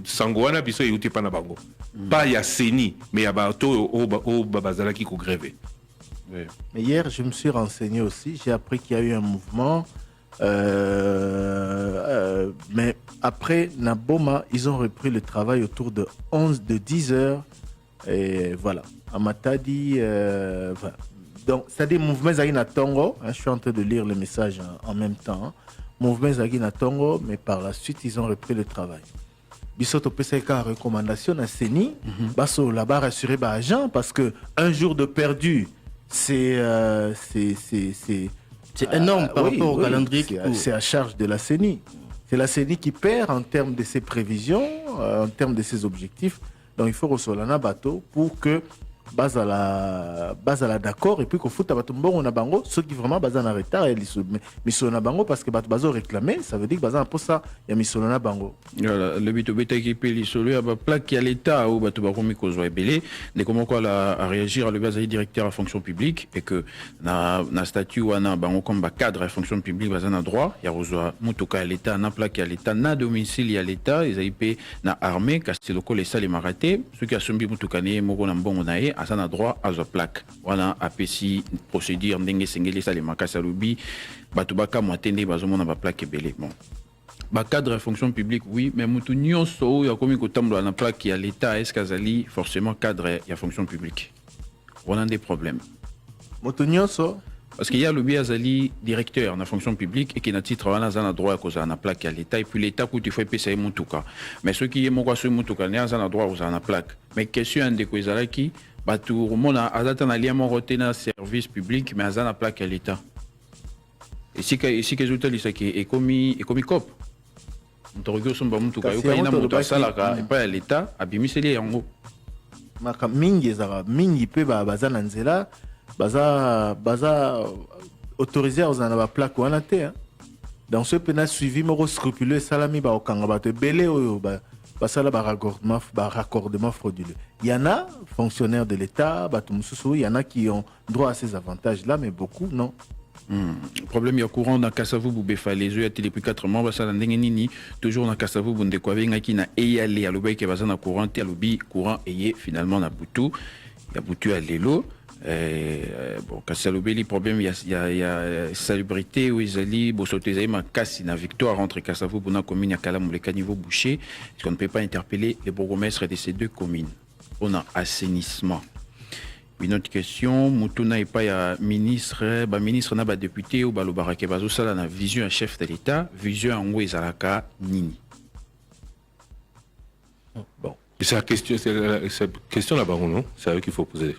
Sangoana, Biso et Uti Panabango. Pas il y a Seni, mais il y a Bato au Babazalaki qui ont grévé. Oui. Mais hier, je me suis renseigné aussi. J'ai appris qu'il y a eu un mouvement. Mais après Naboma, ils ont repris le travail autour de 10 heures. Et voilà. Amatadi. Voilà. Donc, c'est-à-dire mouvement Zagina Tongo. Je suis en train de lire le message en même temps. Mouvement Zagina Tongo, mais par la suite, ils ont repris le travail. Bisoto PCK recommandation à Seni. Basso là-bas rassuré par agent parce que un jour de perdu. C'est énorme par rapport au calendrier. C'est à charge de la CENI. C'est la CENI qui perd en termes de ses prévisions, en termes de ses objectifs. Donc il faut recevoir un bateau pour que base à la d'accord et puis qu'au foot à Batumbo on a bango ceux qui vraiment basent en retard et mission na bango parce que bazo réclamé ça veut dire que basant pour ça il y a mission na bango voilà le but beta qui peut l'isoler à plaque qui à l'état ou bato bakomi kozo ebelé de comment quoi à réagir à le base directeur à fonction publique et que na statut ou na bango comme cadre à fonction publique basant na droit il y a reçoit mutoka à l'état na plaque à l'état na domicile à l'état ils aipé na armée casteloko les salles maraté ceux qui a sombi mutoka né moko na mbongo nae à ça droit à la plaque voilà APC procédure ndenge sengeli ça les makasa lobi batubaka mwatende bazomona ba plaque ebele bon ba cadre fonction publique oui mais mutu nyonso ya komi ko tambola na plaque ya l'état est-ce qu'azali forcément cadre ya fonction publique on a des problèmes mutu nyonso parce qu'il y a le biazali directeur dans la fonction publique et qui n'a titre à la droit à cause de la plaque à l'État et puis l'État coûte il faut payer mon tout cas mais ceux qui est mon quoi ce mon tout cas n'est à droit aux la plaque mais question un des causes là qui bah tout le monde a atteint lien mon retenu service public mais à la plaque à l'État ici que hôtel ici qui est commis cop on te regarde son bon tout cas il y a une moto ça là et pas à l'État à bimiseli en haut maka mingi zara mingi pe bazana nzela baza autorisé aux en plaque ou en athée. Dans ce pénal suivi, mon scrupuleux salami ba okanga ba te belé oyo ba sala ba raccordement frauduleux. Il y en a fonctionnaires de l'État, il y en a qui ont droit à ces avantages là, mais beaucoup non. Problème il y a courant dans Kassavou Boubéfa les yeux depuis 4 mois ça nini toujours dans Kassavou bonde quoi venga qui na eyalé à l'obé qui va dans courant et l'obi courant et finalement na butu il y a butu à l'élo. Bon, Kassalobé, les problèmes, il y a salubrité où ils allaient, Bosotézaï, ma casse, une victoire entre Kassavou, Bona commune, à Kalam, les caniveaux bouchés, parce qu'on ne peut pas interpeller les bourgmestres de ces deux communes. On a assainissement. Une autre question, Moutouna et pas ministre, ministre n'a pas député ou Balobarake Bazo, ça n'a vision un chef de l'État, vision en Ouezalaka, Nini. Bon. C'est la question là-bas, non? C'est à eux qu'il faut poser,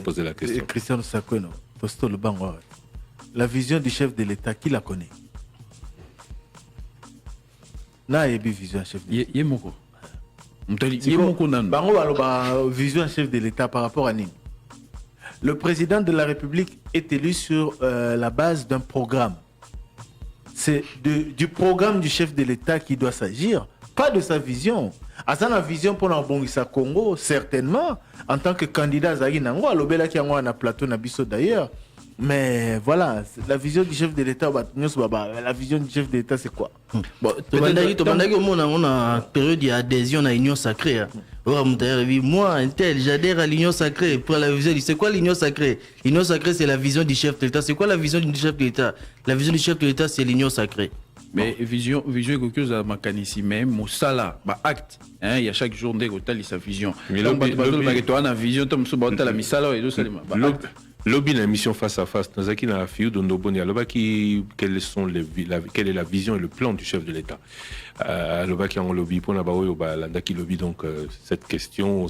poser la question. Christian Sakweno, Tosto le Bango. La vision du chef de l'État, qui la connaît? Na yebi vision chef de l'État. Yemoko. Bango aloba vision chef de l'État par rapport à Nini. Le président de la République est élu sur la base d'un programme. C'est du programme du chef de l'État qui doit s'agir, pas de sa vision. À sa vision pour l'Ambongisa Congo, certainement, en tant que candidat Zaghi Nango, à l'Obela qui a un plateau Nabiso d'ailleurs. Mais voilà, la vision du chef de l'État, la vision du chef de l'État, c'est quoi? Bon, on a une période d'adhésion à l'Union sacrée. Moi, j'adhère à l'Union sacrée. Pour la vision, c'est quoi l'Union sacrée? L'Union sacrée, c'est la vision du chef de l'État. C'est quoi la vision du chef de l'État? La vision du chef de l'État, c'est l'Union sacrée. Mais vision est quelque chose à mécanisme même mosala ba acte hein il y a chaque jour des hôtel sa vision mais Lobby na émission face à face. Nazaki na Fiou Dondoboni. Quelle est la vision et le plan du chef de l'État? Lobaki en lobby pour Landaki lobby. Donc cette question,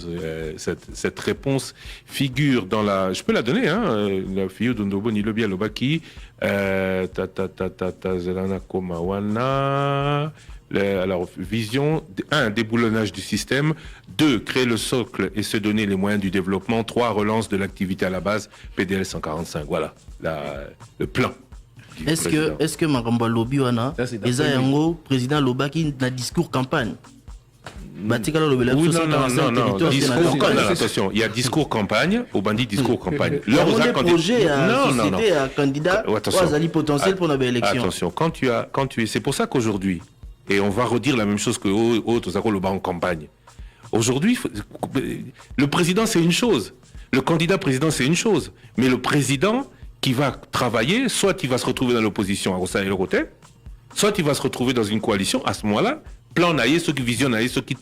cette réponse figure dans la. Je peux la donner, hein? La Fiou Dondoboni lobby à Lobaki. Zelana Komawana. Alors, vision, 1, déboulonnage du système, 2, créer le socle et se donner les moyens du développement, 3, relance de l'activité à la base, PDL 145. Voilà, le plan. Est-ce que Maramba Lobby wana, Eza Yango, président Lobaki, na discours campagne? Oui, non. Discours, attention, il y a discours campagne, au bandit discours campagne. Il y a des projets à société, à candidat, à potentiel pour la élection. Attention, c'est pour ça qu'aujourd'hui, et on va redire la même chose que autres en campagne. Aujourd'hui, le président c'est une chose, le candidat président c'est une chose, mais le président qui va travailler, soit il va se retrouver dans l'opposition à Rosa et Roté, soit il va se retrouver dans une coalition. À ce moment-là, plan naïe, ceux qui visionnent naïe, ceux qui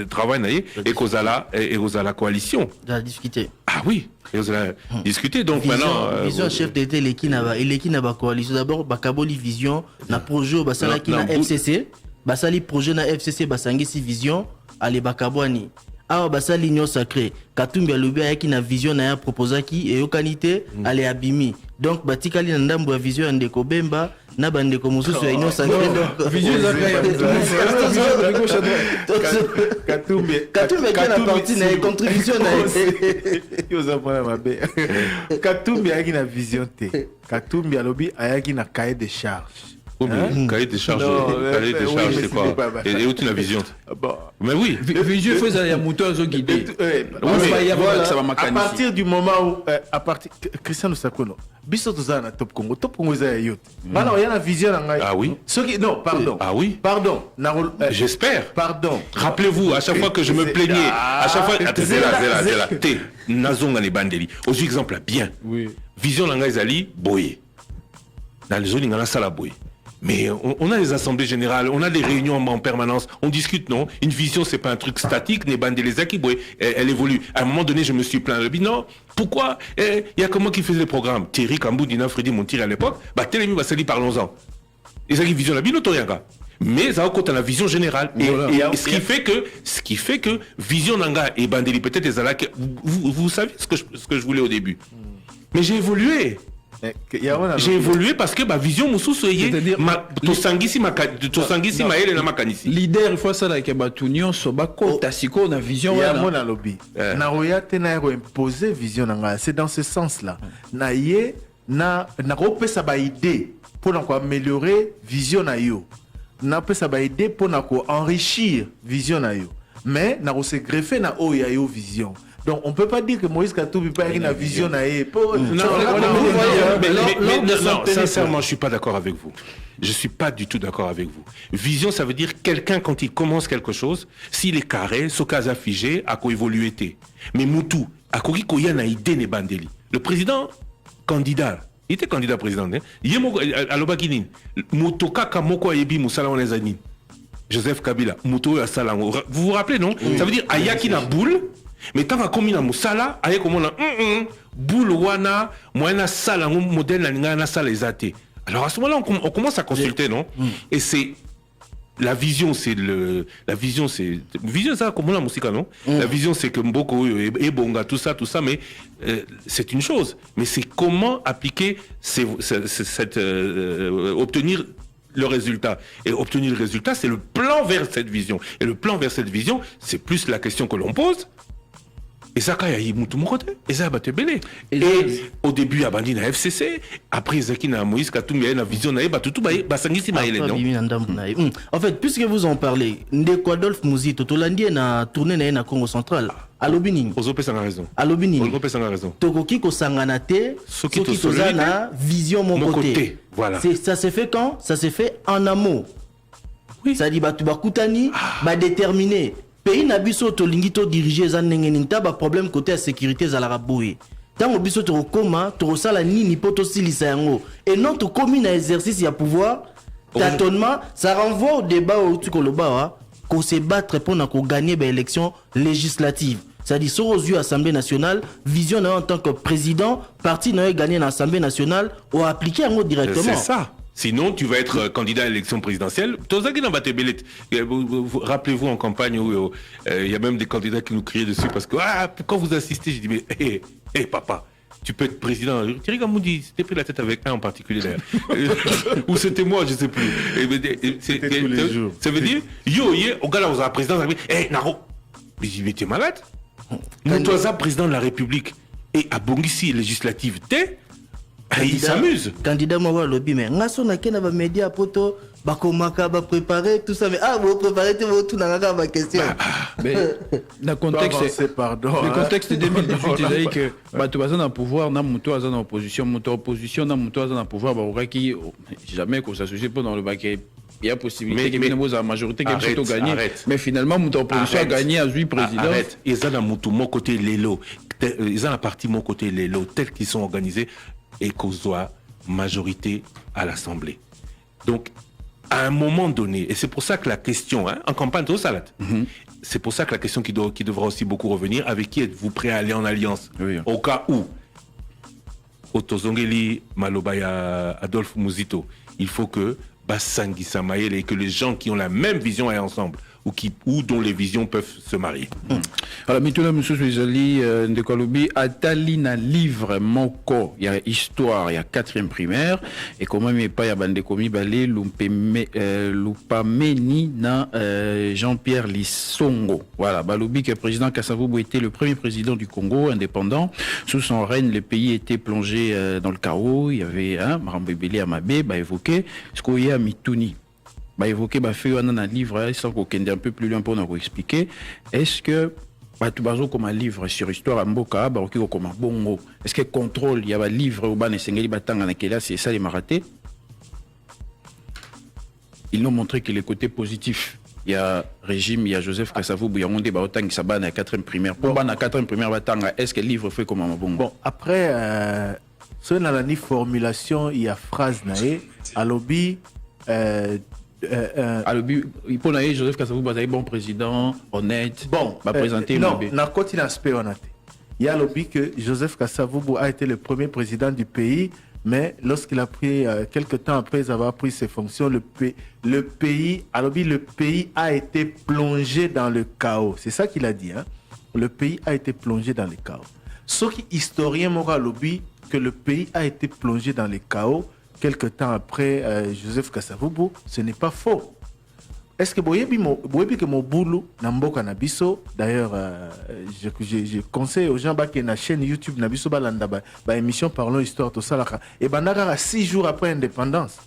travaillent naïe, et qu'aux à la coalition. À discuter. Ah oui, et aux à discuter. Donc maintenant. Vision chef d'État, l'équipe n'a pas coalition. D'abord, Bakaboli vision, na projet, basala qui na FCC, basali projet na FCC, basangi si vision, allez Bakabwani. Ah, basali l'union sacrée. Katumbi a lobby avec une vision na proposé qui et qualité allez abimi. Donc batikali na ndambo ya vision ndeko Bemba na bandeko mosusu ya union sacrée. Vision Katumbi qui na partie na contribution na yoza mwana mabe. Katumbi a une vision te. Katumbi a lobby avec une cahier de charges. Oui, mais cahier de charges, c'est quoi? Et où tu as la vision? Mais oui. Vision, il faut que les moutons soient guidés. À partir du moment où, Christian Sakono, Bissotozana na Top Congo est à Yot. Maintenant, il y a la vision. Ah oui? Non, pardon. Ah oui? Pardon. J'espère. Pardon. Rappelez-vous, à chaque fois que je me plaignais, à chaque fois. Zela. Nazonga les bandeli. Aux exemples, bien. Oui. Vision Langa Ezali, boye. Dans les zones, il y a la salle boye. Mais on a des assemblées générales, on a des réunions en permanence, on discute, non? Une vision, c'est pas un truc statique, n'est bandélezaki, elle évolue. À un moment donné, je me suis plaint, je me dis non, pourquoi? Il y a comment qui faisait les programmes? Thierry Kambou, Dina Freddy Montir à l'époque, Télémi Bassali, parlons-en. Et ça qui vision la bino, mais ça compte à la vision générale. Et ce qui fait que vision nanga et bandeli, peut-être les alak, vous savez ce que je voulais au début. Mais j'ai évolué. J'ai évolué parce que ma vision moussou soyez tosangisi maele na makanisi leader il faut ça là que batunion soba kota siko na vision ya mona lobby na royate na imposer vision nanga. C'est dans ce sens là na ye na kopesa ba idée pour améliorer vision na yo, na pesa ba idée pour enrichir vision na yo, mais na se greffer na o ya yo vision. Donc on peut pas dire que Moïse Katumbi pas une vision à sincèrement, je suis pas d'accord avec vous. Je suis pas du tout d'accord avec vous. Vision, ça veut dire quelqu'un quand il commence quelque chose, s'il est carré, ce cas figé, à quoi évoluer. Mais Moutou, à quoi il y a une idée ne bandeli. Le président candidat, il était candidat président. Yemo à l'Obakinin, Moutoka Kamoko Ayebi Moussala Onezani, Joseph Kabila, Mouto Assalango. Vous vous rappelez non? Ça veut dire Ayaki na boule. Mais tant que comme il a musala, aïe comme on a boule wana, moyena sala, modèle na ngana sala ezate. Alors à ce moment-là, on commence à consulter, non? Et c'est la vision, la vision ça comme la musique, non? La vision c'est que Mboko et Bonga tout ça, mais c'est une chose. Mais c'est comment appliquer obtenir le résultat. Et obtenir le résultat, c'est le plan vers cette vision. Et le plan vers cette vision, c'est plus la question que l'on pose. Et ça, quand il y a Moutou Mokote, et ça, Belé. Et au début, il y a Bandi na FCC, après, il y a Moïse Katumbi, il y a une vision, il y a en fait, puisque vous en parlez, Ndeko Adolphe Mouzito, Tolandi a tourné dans le Congo central. À l'Obining. Ozope sans raison. À l'Obining. Ozope sans raison. Tokoki ko sanganate, Soki Tozana, vision mon côté. Voilà. Ça s'est fait quand? Ça s'est fait en amont. Oui. Ça dit, tu vas koutani, déterminer. Pays na biso to lingito diriger za nengeninta ba problème côté la sécurité za la raboué. Tant biso to koma to sala nini poto silisa yango et non to commune na exercice ya pouvoir tâtonnement ça renvoie au débat au tukoloba ko se battre pour na ko gagner ba élection législative. C'est-à-dire, sur aux yeux Assemblée nationale, vision en tant que président, parti n'a gagné dans l'Assemblée nationale, ou appliqué en mode directement. C'est ça. Sinon, tu vas être candidat à l'élection présidentielle. Rappelez-vous en campagne où il y a même des candidats qui nous criaient dessus parce que pourquoi vous assistez? Je dis mais hé papa, tu peux être président. Thierry Gamoudi s'était pris la tête avec un en particulier d'ailleurs. Ou c'était moi, je ne sais plus. Ça veut dire au gars là, vous avez président, vous avez Naro. Mais je dis mais tu es malade? Moutoisa, président de la République, et à Bongisi, législative, il s'amuse. Candidat moi lobby mais ngaso na kena ba média poto ba komaka ba préparer tout ça mais vous préparez tout na ba question. Mais le contexte le contexte 2018 c'est que bato baza na pouvoir na muto aza na opposition na muto aza na pouvoir ba qui jamais qu'on s'associe pas dans le baquet. Il y a possibilité que la majorité qui a gagné. Mais finalement, mon opposition a gagné à 8 présidents. Arrête. Ils ont mon côté Lélo. Ils ont la partie mon côté Lélo, tels qu'ils sont organisés, et qu'on soit majorité à l'Assemblée. Donc, à un moment donné, et c'est pour ça que la question, en campagne, tout ça, c'est pour ça que la question qui devra aussi beaucoup revenir, avec qui êtes-vous prêt à aller en alliance? Au cas où, Otozongeli, Malobaya, Adolphe Mouzito, il faut que Bassangi Samael et que les gens qui ont la même vision aient ensemble ou dont les visions peuvent se marier. Alors, maintenant, M. Suizali, Ndekolobi, Atali na livre moko, il y a histoire, il y a 4e primaire, et comment il n'y a pas, il y a Bandekomi Balé, Lupameni na Jean-Pierre Lissongo. Voilà, Balobi, que le président Kasavubu était le premier président du Congo, indépendant. Sous son règne, le pays était plongé dans le chaos. Il y avait Marambébélé Amabé, évoqué ce qu'il y a Mituni. Évoquer un livre sans qu'on ait un peu plus loin pour nous expliquer. Est-ce que comme un livre sur l'histoire à Mboka, comme un bongo, est-ce que contrôle, il y a un livre où c'est ça les marathés? Ils nous ont montré que les côtés positifs, il y a régime, il y a Joseph Kasavubu, il y a un débat autant qui s'abat à la 4e primaire. Pour la 4e primaire, est-ce que le livre fait comme un bongo? Bon, après, sur la formulation, il y a phrase naé, à lobby. Il faut que Joseph Kasavubu soit un bon président, honnête, présenter non, n'a qu'un aspect honnête. Il y a lobby que Joseph Kasavubu a été le premier président du pays, mais lorsqu'il a pris, quelques temps après avoir pris ses fonctions, le pays a été plongé dans le chaos. C'est ça qu'il a dit. Le pays a été plongé dans le chaos. Ce qui historien m'aura lobby que le pays a été plongé dans le chaos. Quelque temps après Joseph Kasavubu, ce n'est pas faux. Est-ce que vous voyez que mon boulot Namboka Nabiso, d'ailleurs, je conseille aux gens qui ont la chaîne YouTube Nabiso Balanda, émission Parlons Histoire, tout ça, et Banara 6 jours après l'indépendance.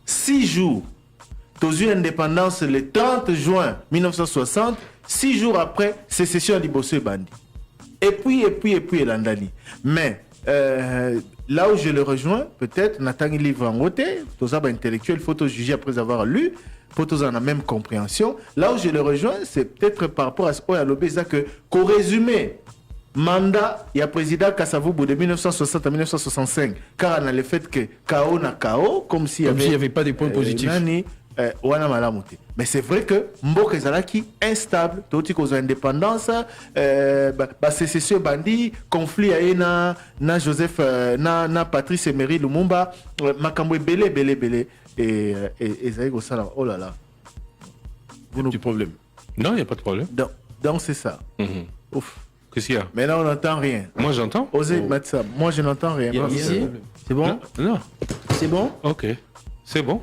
6 jours. Aux yeux indépendance le 30 juin 1960, 6 jours après, sécession d'Ibosso et Bandi. Et puis, Landali. Mais, là où je le rejoins, peut-être, Nathan livre en côté, tous ça intellectuel, il faut tout juger après avoir lu, pour tous en la même compréhension. Là où je le rejoins, c'est peut-être par rapport à ce qu'il y a l'obé, qu'au résumé, mandat, il y a président Kasavubu de 1960 à 1965, car on a le fait que chaos na chaos, comme s'il n'y avait pas de points positifs. Mais c'est vrai que Mboka Zalaki instable, tout cause indépendance, sécession bandi, conflit na Joseph, na Patrice Emery Lumumba, Makambo belé et Zaïgo Salam. Oh là là. Du problème. Non, il n'y a pas de problème. Donc c'est ça. Ouf. Qu'est-ce qu'il y a? Mais là on n'entend rien. Moi j'entends. Osez mettre ça. Moi je n'entends rien. C'est bon? Non. C'est bon? Ok. C'est bon.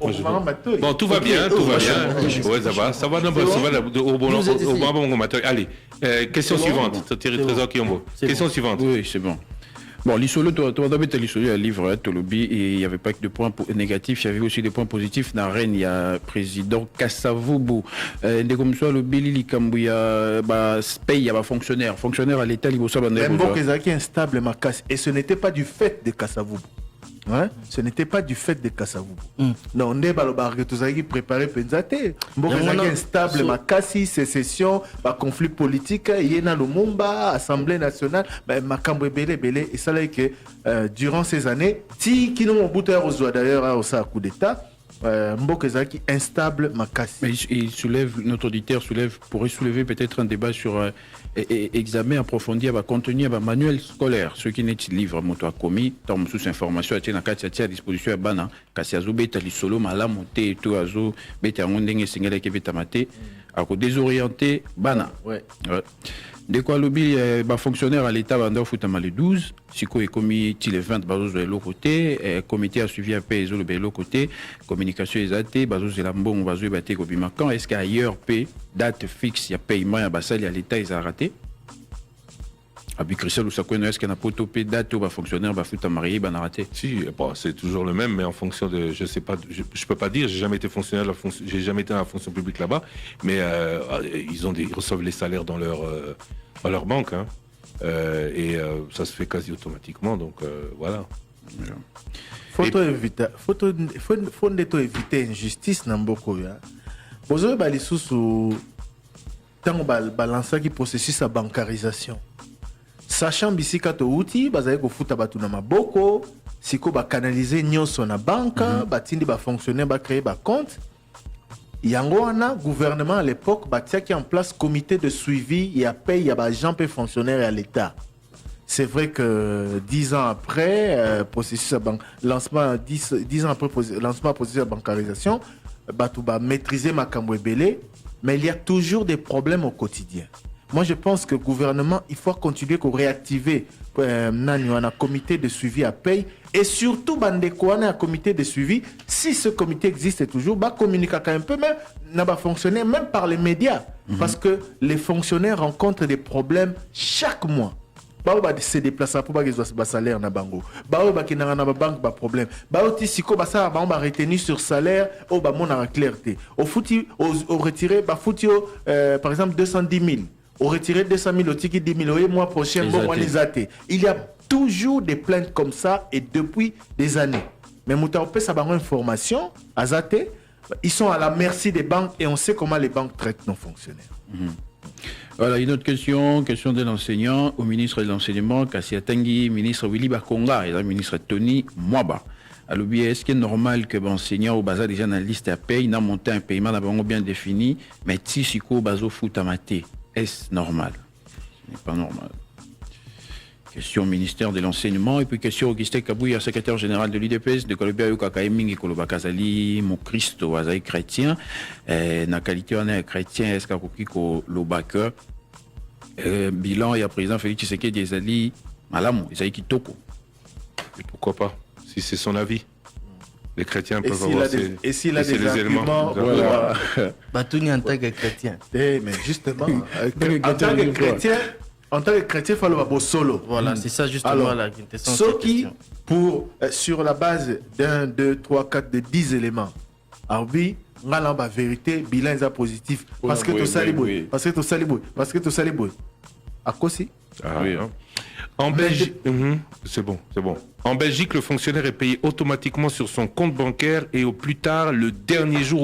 Bon, tout va bien, tout va bien. Ouais, ça va. Ça va au bon moment. Allez, question suivante. Thierry Trésor Kiombo. Question suivante. Oui, c'est bon. Bon, l'Isolo, tu as d'abord l'Isolo, un livre, Tolobi, et il n'y avait pas que de points négatifs, il y avait aussi des points positifs. Dans Rennes, il y a président Kasavubu. Dès comme ça, le Beli Kambouya, paye, il y a fonctionnaire à l'État, il y a un bon qui est instable, ma casse. Et ce n'était pas du fait de Kasavubu. Ce n'était pas du fait de Kasavubu. Non, on est que tous avez préparé Penzate. Mbokazaki instable, ma cassi, sécession, conflit politique, Yéna Lumumba, Assemblée nationale, ma cambre belé. Et ça là que durant ces années, qui n'ont au bout d'ailleurs au coup d'État, mboka ezalaki instable makasi. Mais notre auditeur pourrait soulever peut-être un débat sur examen approfondi à contenu à manuel scolaire, ce qui n'est livre moto a commis tant sous information à disposition à bana kasi azobeta lisolo malamu te to azo beta ngondenge singela ke beta mate à désorienter bana. Ouais. De quoi lobby fonctionnaire à l'état banda futama le 12 siko et comité le 20 bazos de l'autre côté comité a suivi un peu les autres de l'autre côté communication exatée bazos de la bon bazos baté ko bima quand est-ce qu'ailleurs paie date fixe il y a paiement à basali à l'état ils a raté abi Christelle ou ça connaît est-ce qu'il n'a pas topé date ou fonctionnaire futa marié ban raté. Si bon, c'est toujours le même mais en fonction de je sais pas je peux pas dire j'ai jamais été fonctionnaire j'ai jamais été dans la fonction publique là-bas mais ils reçoivent les salaires dans leur banque hein. Ça se fait quasi automatiquement donc voilà. Faut éviter injustice dans beaucoup ya. Bozo ba lisusu tango balancer qui processus à bancarisation. Sachant bisika to outil bazali ko futa batu na maboko siko ba canaliser nyonso na banka batindi ba fonctionnaire ba créer ba compte yango wana gouvernement à l'époque batiaki en place comité de suivi ya paye ya ba agents et fonctionnaires à l'état. C'est vrai que 10 ans après processus lancement 10 ans après lancement processus de bancarisation batu ba maîtriser makambo ebele mais il y a toujours des problèmes au quotidien. Moi, je pense que le gouvernement, il faut continuer à réactiver un comité de suivi à paye et surtout un comité de suivi. Si ce comité existe toujours, communiquer un peu, même n'a pas fonctionné, même par les médias. Parce que les fonctionnaires rencontrent des problèmes chaque mois. Se déplacer pour qu'ils aient salaire na bango. Qui n'a pas banque pas problème. Si ko basa ba retenu sur salaire au ba mon a clarté. Au fouti au retirer ba fouti par exemple 210 000. Au retirer 200 000 au ticket 10 000 mois prochain bon on les a. Il y a toujours des plaintes comme ça et depuis des années. Mais Moutaopé ça ba information azate ils sont à la merci des banques et on sait comment les banques traitent nos fonctionnaires. Voilà, une autre question de l'enseignant au ministre de l'enseignement, Kassia Tanguy, ministre Willy Bakonga et le ministre Tony Mwaba. Alors, est-ce qu'il est normal que l'enseignant au bazar déjà dans la liste à paye n'a monté un paiement d'abord bien défini, mais si siko bazo fout à mater, est-ce normal? Ce n'est pas normal. Question au ministère de l'enseignement et puis question au Gistek Kabouya, secrétaire général de l'UDPS de Kolobia Yukaka Emingi Koloba Kazali, mon Christ Azaï chrétien, na qualité on est chrétien, est-ce qu'il ko lobaka bilan et à présent Félix Tshisekedi des Ali Malamu, Isaï Kitoko. Et pourquoi pas si c'est son avis. Les chrétiens peuvent avoir s'il a des arguments, voilà. Batouni en tant que chrétien. Mais justement, en tant que chrétien, il faut le solo. Voilà, c'est ça justement. Alors, la quintessence. Ce qui, sur la base d'1, 2, 3, 4, de 10 éléments, Arbi, la vérité, bilan est positif. Parce que tu saliboué. Parce que tu saliboué. Parce que tu saliboué. À quoi si? Oui, hein. En Belgique, c'est bon. En Belgique, le fonctionnaire est payé automatiquement sur son compte bancaire et au plus tard le dernier jour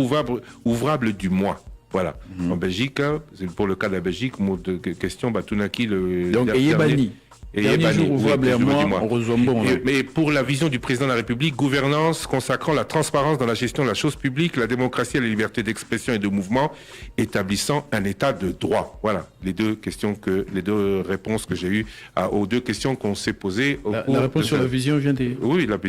ouvrable du mois. Voilà. En Belgique, c'est pour le cas de la Belgique, question Batunaki le. Donc, ayez banni. Dernier jour ouvrable du mois. Mais pour la vision du président de la République, gouvernance consacrant la transparence dans la gestion de la chose publique, la démocratie et la liberté d'expression et de mouvement, établissant un état de droit. Voilà les deux réponses que j'ai eues aux deux questions qu'on s'est posées. La réponse sur la vision vient des. Oui, la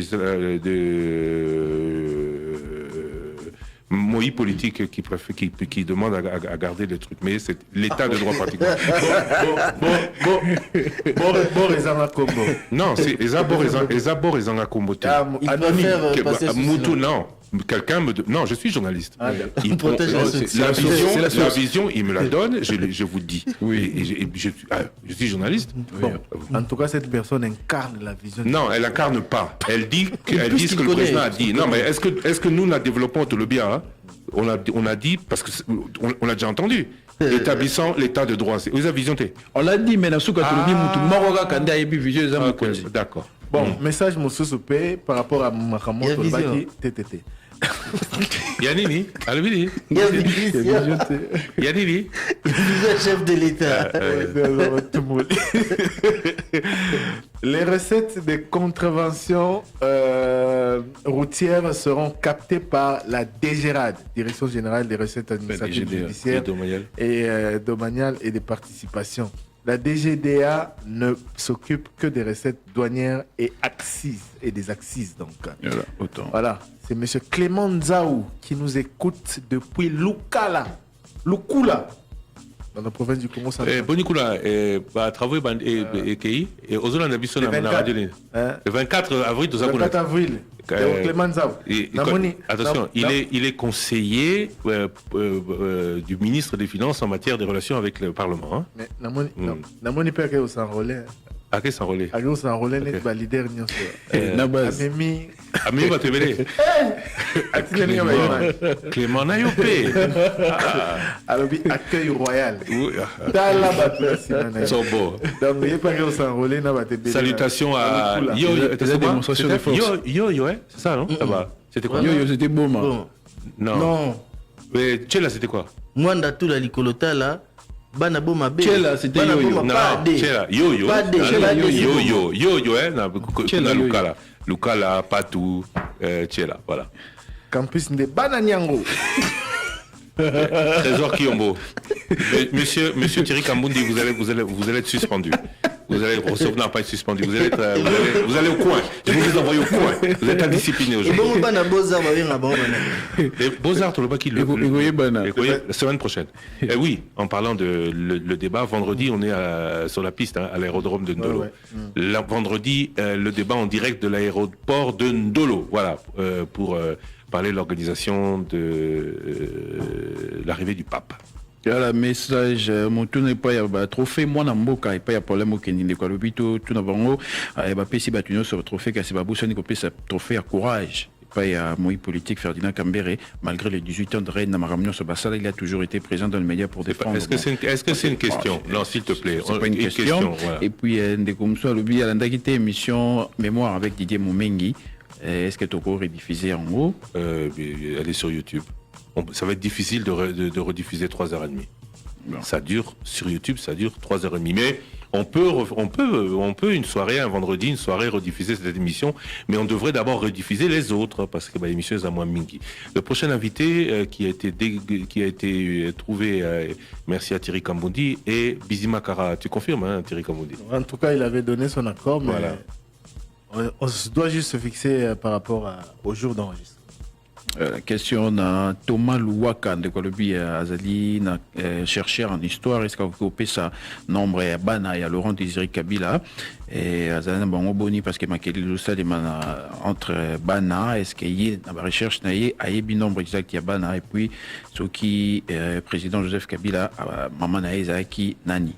Moïse politique qui demande à garder le truc, mais c'est l'état de droit pratiquement. Non, c'est Ezabor et Zangakombo. Non. Non, je suis journaliste. Il protège la vision, il me la donne, je vous dis. Oui. Je suis journaliste. Bon. En tout cas, cette personne incarne la vision. Non, elle incarne pas. Elle dit ce que le président a dit. Non, mais est-ce que nous la développons tout le bien? On a dit, parce qu'on l'a déjà entendu, établissant l'état de droit. Vous avez vision. On l'a dit, mais la souka d'accord. Bon, message Moussoupé par rapport à Makamoto Baki TTT. Yanini, Alvini. Yanini. Chef de l'État. Les recettes des contraventions routières seront captées par la DGRAD, Direction Générale des Recettes Administratives Judiciaires et domaniales et des participations. La DGDA ne s'occupe que des recettes douanières et accises, et des accises donc. Voilà, c'est M. Clément Nzaou qui nous écoute depuis Lukula, dans la province du Congo central. Bonikula, travaux et Kei, et aux zones d'habitation à la radio. Le 24 avril, 24 avril. Clément Nzaou. Attention, il est conseiller du ministre des Finances en matière de relations avec le Parlement. Hein? Mais Namoni peut qu'il s'enrôler. À qui s'enrôler? À qui s'enrôler, n'est pas leader ni Amemi va te mêler. Clément Nayopé. Alors, accueil royal. Salutations à Yo, c'est ça, non? C'était quoi? Yo, c'était beau, man. Non. Mais Tchela, c'était quoi? Mwanda tout la likolota là. Bana boma be. Tchela, c'était yo. Tchela, yo. Yo, na Lukala. Lukala, Patou, Tchela, voilà. Campus de Bananyango. Trésor Kiyombo. Monsieur Thierry Kambundi, vous allez être suspendu. Vous allez recevoir pas être suspendu. Vous allez au coin. Je vais vous envoyer au coin. Vous êtes indiscipliné aujourd'hui. Et bon, on a Beaux-Arts, Beaux-Arts, tu le qui la semaine prochaine. Oui, en parlant de le débat, vendredi, on est sur la piste à l'aérodrome de Ndolo. Vendredi, le débat en direct de l'aéroport de Ndolo. Voilà, pour parler de l'organisation de l'arrivée du pape. Il y a le message, mon tour n'est pas un trophée, moi, n'a pas de problème au Kenya. Quoi, le but, tout n'a pas sur le trophée, car c'est pas besoin de ce trophée à courage. Pas à moi politique Ferdinand Kambere, malgré les 18 ans de règne Namaramnion Sobassala, il a toujours été présent dans les médias pour défendre. Est-ce que c'est une question? Non, s'il te plaît. C'est pas une question. Voilà. Et puis, Ndekomso, le but, elle a quitté émission Mémoire avec Didier Moumengi. Est-ce que Toko est diffusé en haut? Elle est sur YouTube. Ça va être difficile de rediffuser 3h30. Ça dure, sur YouTube, ça dure 3h30. Mais on peut une soirée, un vendredi, une soirée rediffuser cette émission, mais on devrait d'abord rediffuser les autres, parce que l'émission est à moins mingi. Le prochain invité qui a été trouvé, merci à Thierry Kambundi, est Bizima Kara. Tu confirmes, hein, Thierry Kambundi? En tout cas, il avait donné son accord, mais voilà. On doit juste se fixer par rapport au jour d'enregistrement. Question na Thomas Louaka de Colombie Azali chercheur en histoire, est-ce que vous coupez ça nombre à Bana et à Laurent Désiré Kabila et Azali bon boni parce que Makeli Loussa entre Bana, est-ce qu'il y a la recherche naïe a eu nombre exact il y a Bana et puis ce qui président Joseph Kabila maman Naïzaki Nani.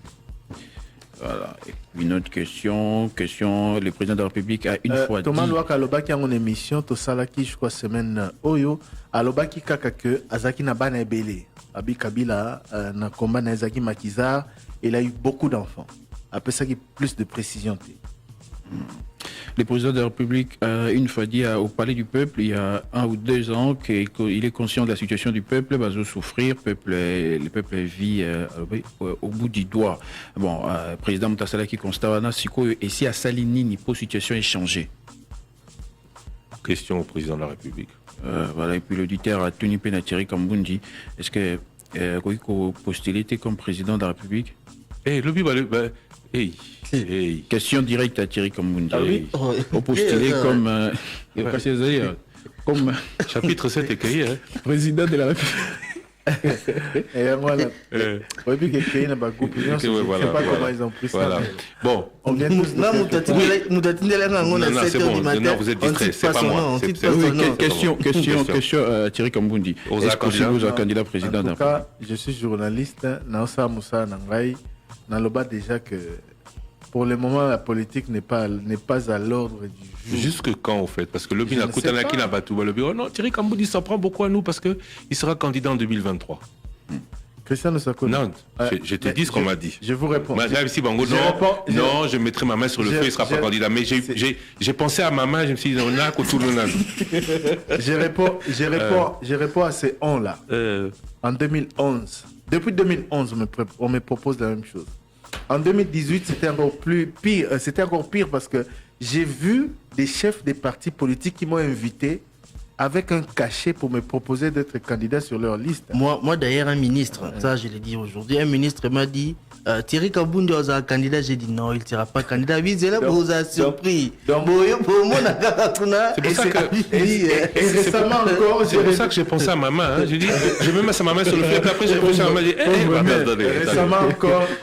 Voilà. Une autre question, le président de la République a une fois Thomas Louaka Alobaki a mon émission, to salaki je crois semaine Oyo, Alobaki kaka que Azaki na bana ebele. Abi Kabila na combat na Azaki Makiza, il a eu beaucoup d'enfants. Après ça qui plus de précision. Le président de la République a une fois dit au Palais du Peuple, il y a 1 ou 2 ans, qu'il est conscient de la situation du peuple, va souffrir, le peuple vit au bout du doigt. Bon, président Moutassala qui constate, et si à Salinini, pour situation est changée. Question au président de la République. Voilà, et puis l'auditeur a tenu Penatiri Kambundi. Est-ce que vous postulez comme président de la République? Question directe à Thierry Kambundi. Ah oui? Au postulé comme chapitre 7 écrit, hein? Président de la République. Et voilà. Oui, puis qu'il y a un groupe. Je ne sais pas comment ils ont pris ça. Bon. On vient tous. Non, c'est bon. Non, vous êtes distrait. C'est pas moi. Question Thierry Kambundi. Est-ce que vous êtes candidat président? En tout cas, je suis journaliste. Naosa Moussa Nangai. Naloba déjà que pour le moment la politique n'est pas à l'ordre du jour. Jusque quand en fait? Parce que le Bina Koutanaki n'a pas tout. Le bureau, non, Thierry Kambundi s'en prend beaucoup à nous parce qu'il sera candidat en 2023. Christian Osako. Non, je te dis ce qu'on m'a dit. Je vous réponds. Non, je mettrai ma main sur le feu, il ne sera pas candidat. Mais j'ai pensé à ma main, je me suis dit, on a autour de Je réponds à ces on-là. En 2011. Depuis 2011, on me propose la même chose. En 2018, c'était encore pire. C'était encore pire parce que j'ai vu des chefs des partis politiques qui m'ont invité avec un cachet pour me proposer d'être candidat sur leur liste. Moi d'ailleurs, un ministre, ça je l'ai dit aujourd'hui, un ministre m'a dit Thierry Kabundi est un candidat. J'ai dit non, il ne sera pas candidat. Oui, c'est là pour vous a surpris. C'est pour ça que j'ai pensé à maman. Hein. J'ai dit, j'ai même à sa maman sur le fait. Après, j'ai réfléchi à maman. J'ai dit,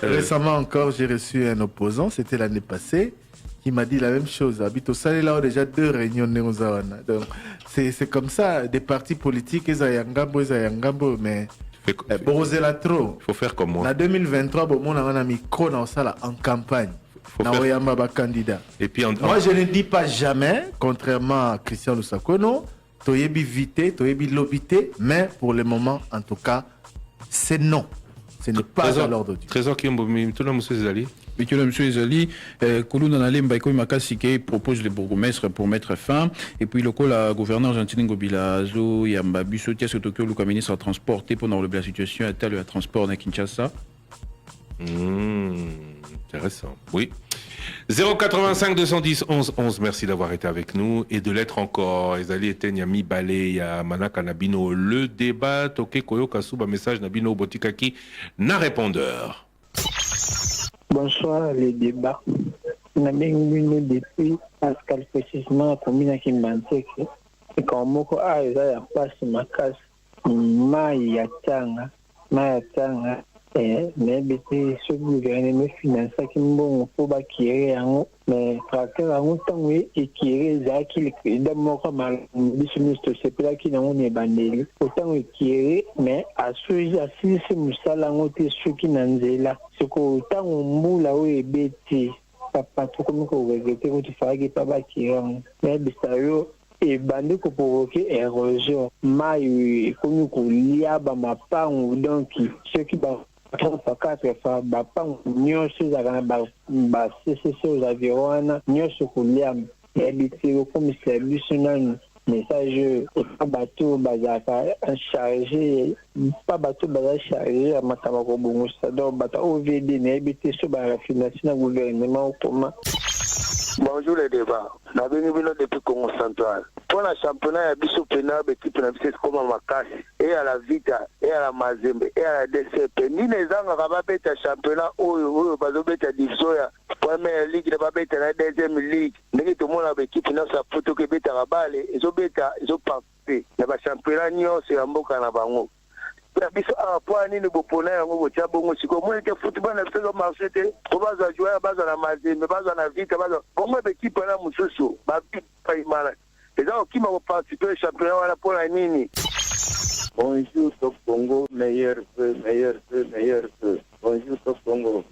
récemment encore, j'ai reçu un opposant. C'était l'année passée. Qui m'a dit la même chose. Habite au Salé, là, déjà 2 réunions. Donc, c'est comme ça, des partis politiques, ils ont mais pour la trop. Il faut faire comme moi. En 2023, on a mis en campagne. Candidat. Et puis moi, je ne dis pas jamais, contrairement à Christian Lusakono, Toyebi vité, Toyebi lobité, mais pour le moment, en tout cas, c'est non. Ce n'est pas à l'ordre du Trésor qui est tout le monde, Zali. M. Ezali, Koulouna Nalemba et Makasi qui propose le bourgmestre pour mettre fin. Et puis le gouverneur Argentine Ngobila Zo Yamba Busotia Sotokyo, le ministre a transporté pour nous la situation à tel le transport à Kinshasa. Intéressant. Oui. 085 210 11 11, merci d'avoir été avec nous et de l'être encore. Ezali était Nyami Balé, ya Manaka Nabino. Le débat, Toke Koyo Kasuba, message Nabino Botikaki, n'a répondeur. Bonsoir, les débats. On a bien vu depuis Pascal précisément combien qui m'inquiète. Et quand Moko a passe ma casse, Maya Tanga, mais ce gouvernement finance qui m'ont faut bâtir mais tracteur en temps oui et qui est Zaki le d'abord mal ministre c'est pas qui n'ont n'est bandé autant qui est mais à ce assis c'est musala ngote ce qui n'anzela ce qu'autant on moula oui bêti papa tout comme qu'on regrette que tu feras que pas bâtir mais bisayo et bandé pour provoquer érosion maï comme qu'on lia ba ma pa donc ceux qui ba 34 fois bapang nyonso za ba CCC aux avions nyonso kulia habité comme service non message pas bateau bazaka chargé pas bateau bazaka chargé à makama ko bongo ça donc bateau OVD ne habité sur ba financement na gouvernement comment. Bonjour les débats. Na bini bino depuis Congo central. Pour la championnat ya biso pena équipe na biso comme Makasi et à la Vita et à la Mazembe et à la DCP. Ni les gens va beta championnat ou bazo beta division ya première ligue va beta na deuxième ligue. Ngi tout monde avec équipe na sa photo que beta rabale ezo beta ezo participer. Na ba championnat nyonso ya mboka na bango. Biso a point nini bopona yango botia bongo siko moi ke football na biso marché te ko baza jouer baza na Mazembe baza na Vita baza bongo équipe na mususu ba pa imana les gens qui m'ont participé au championnat wana pour la nini. Bonjour Top Congo, meilleur feu. Bonjour Top Congo,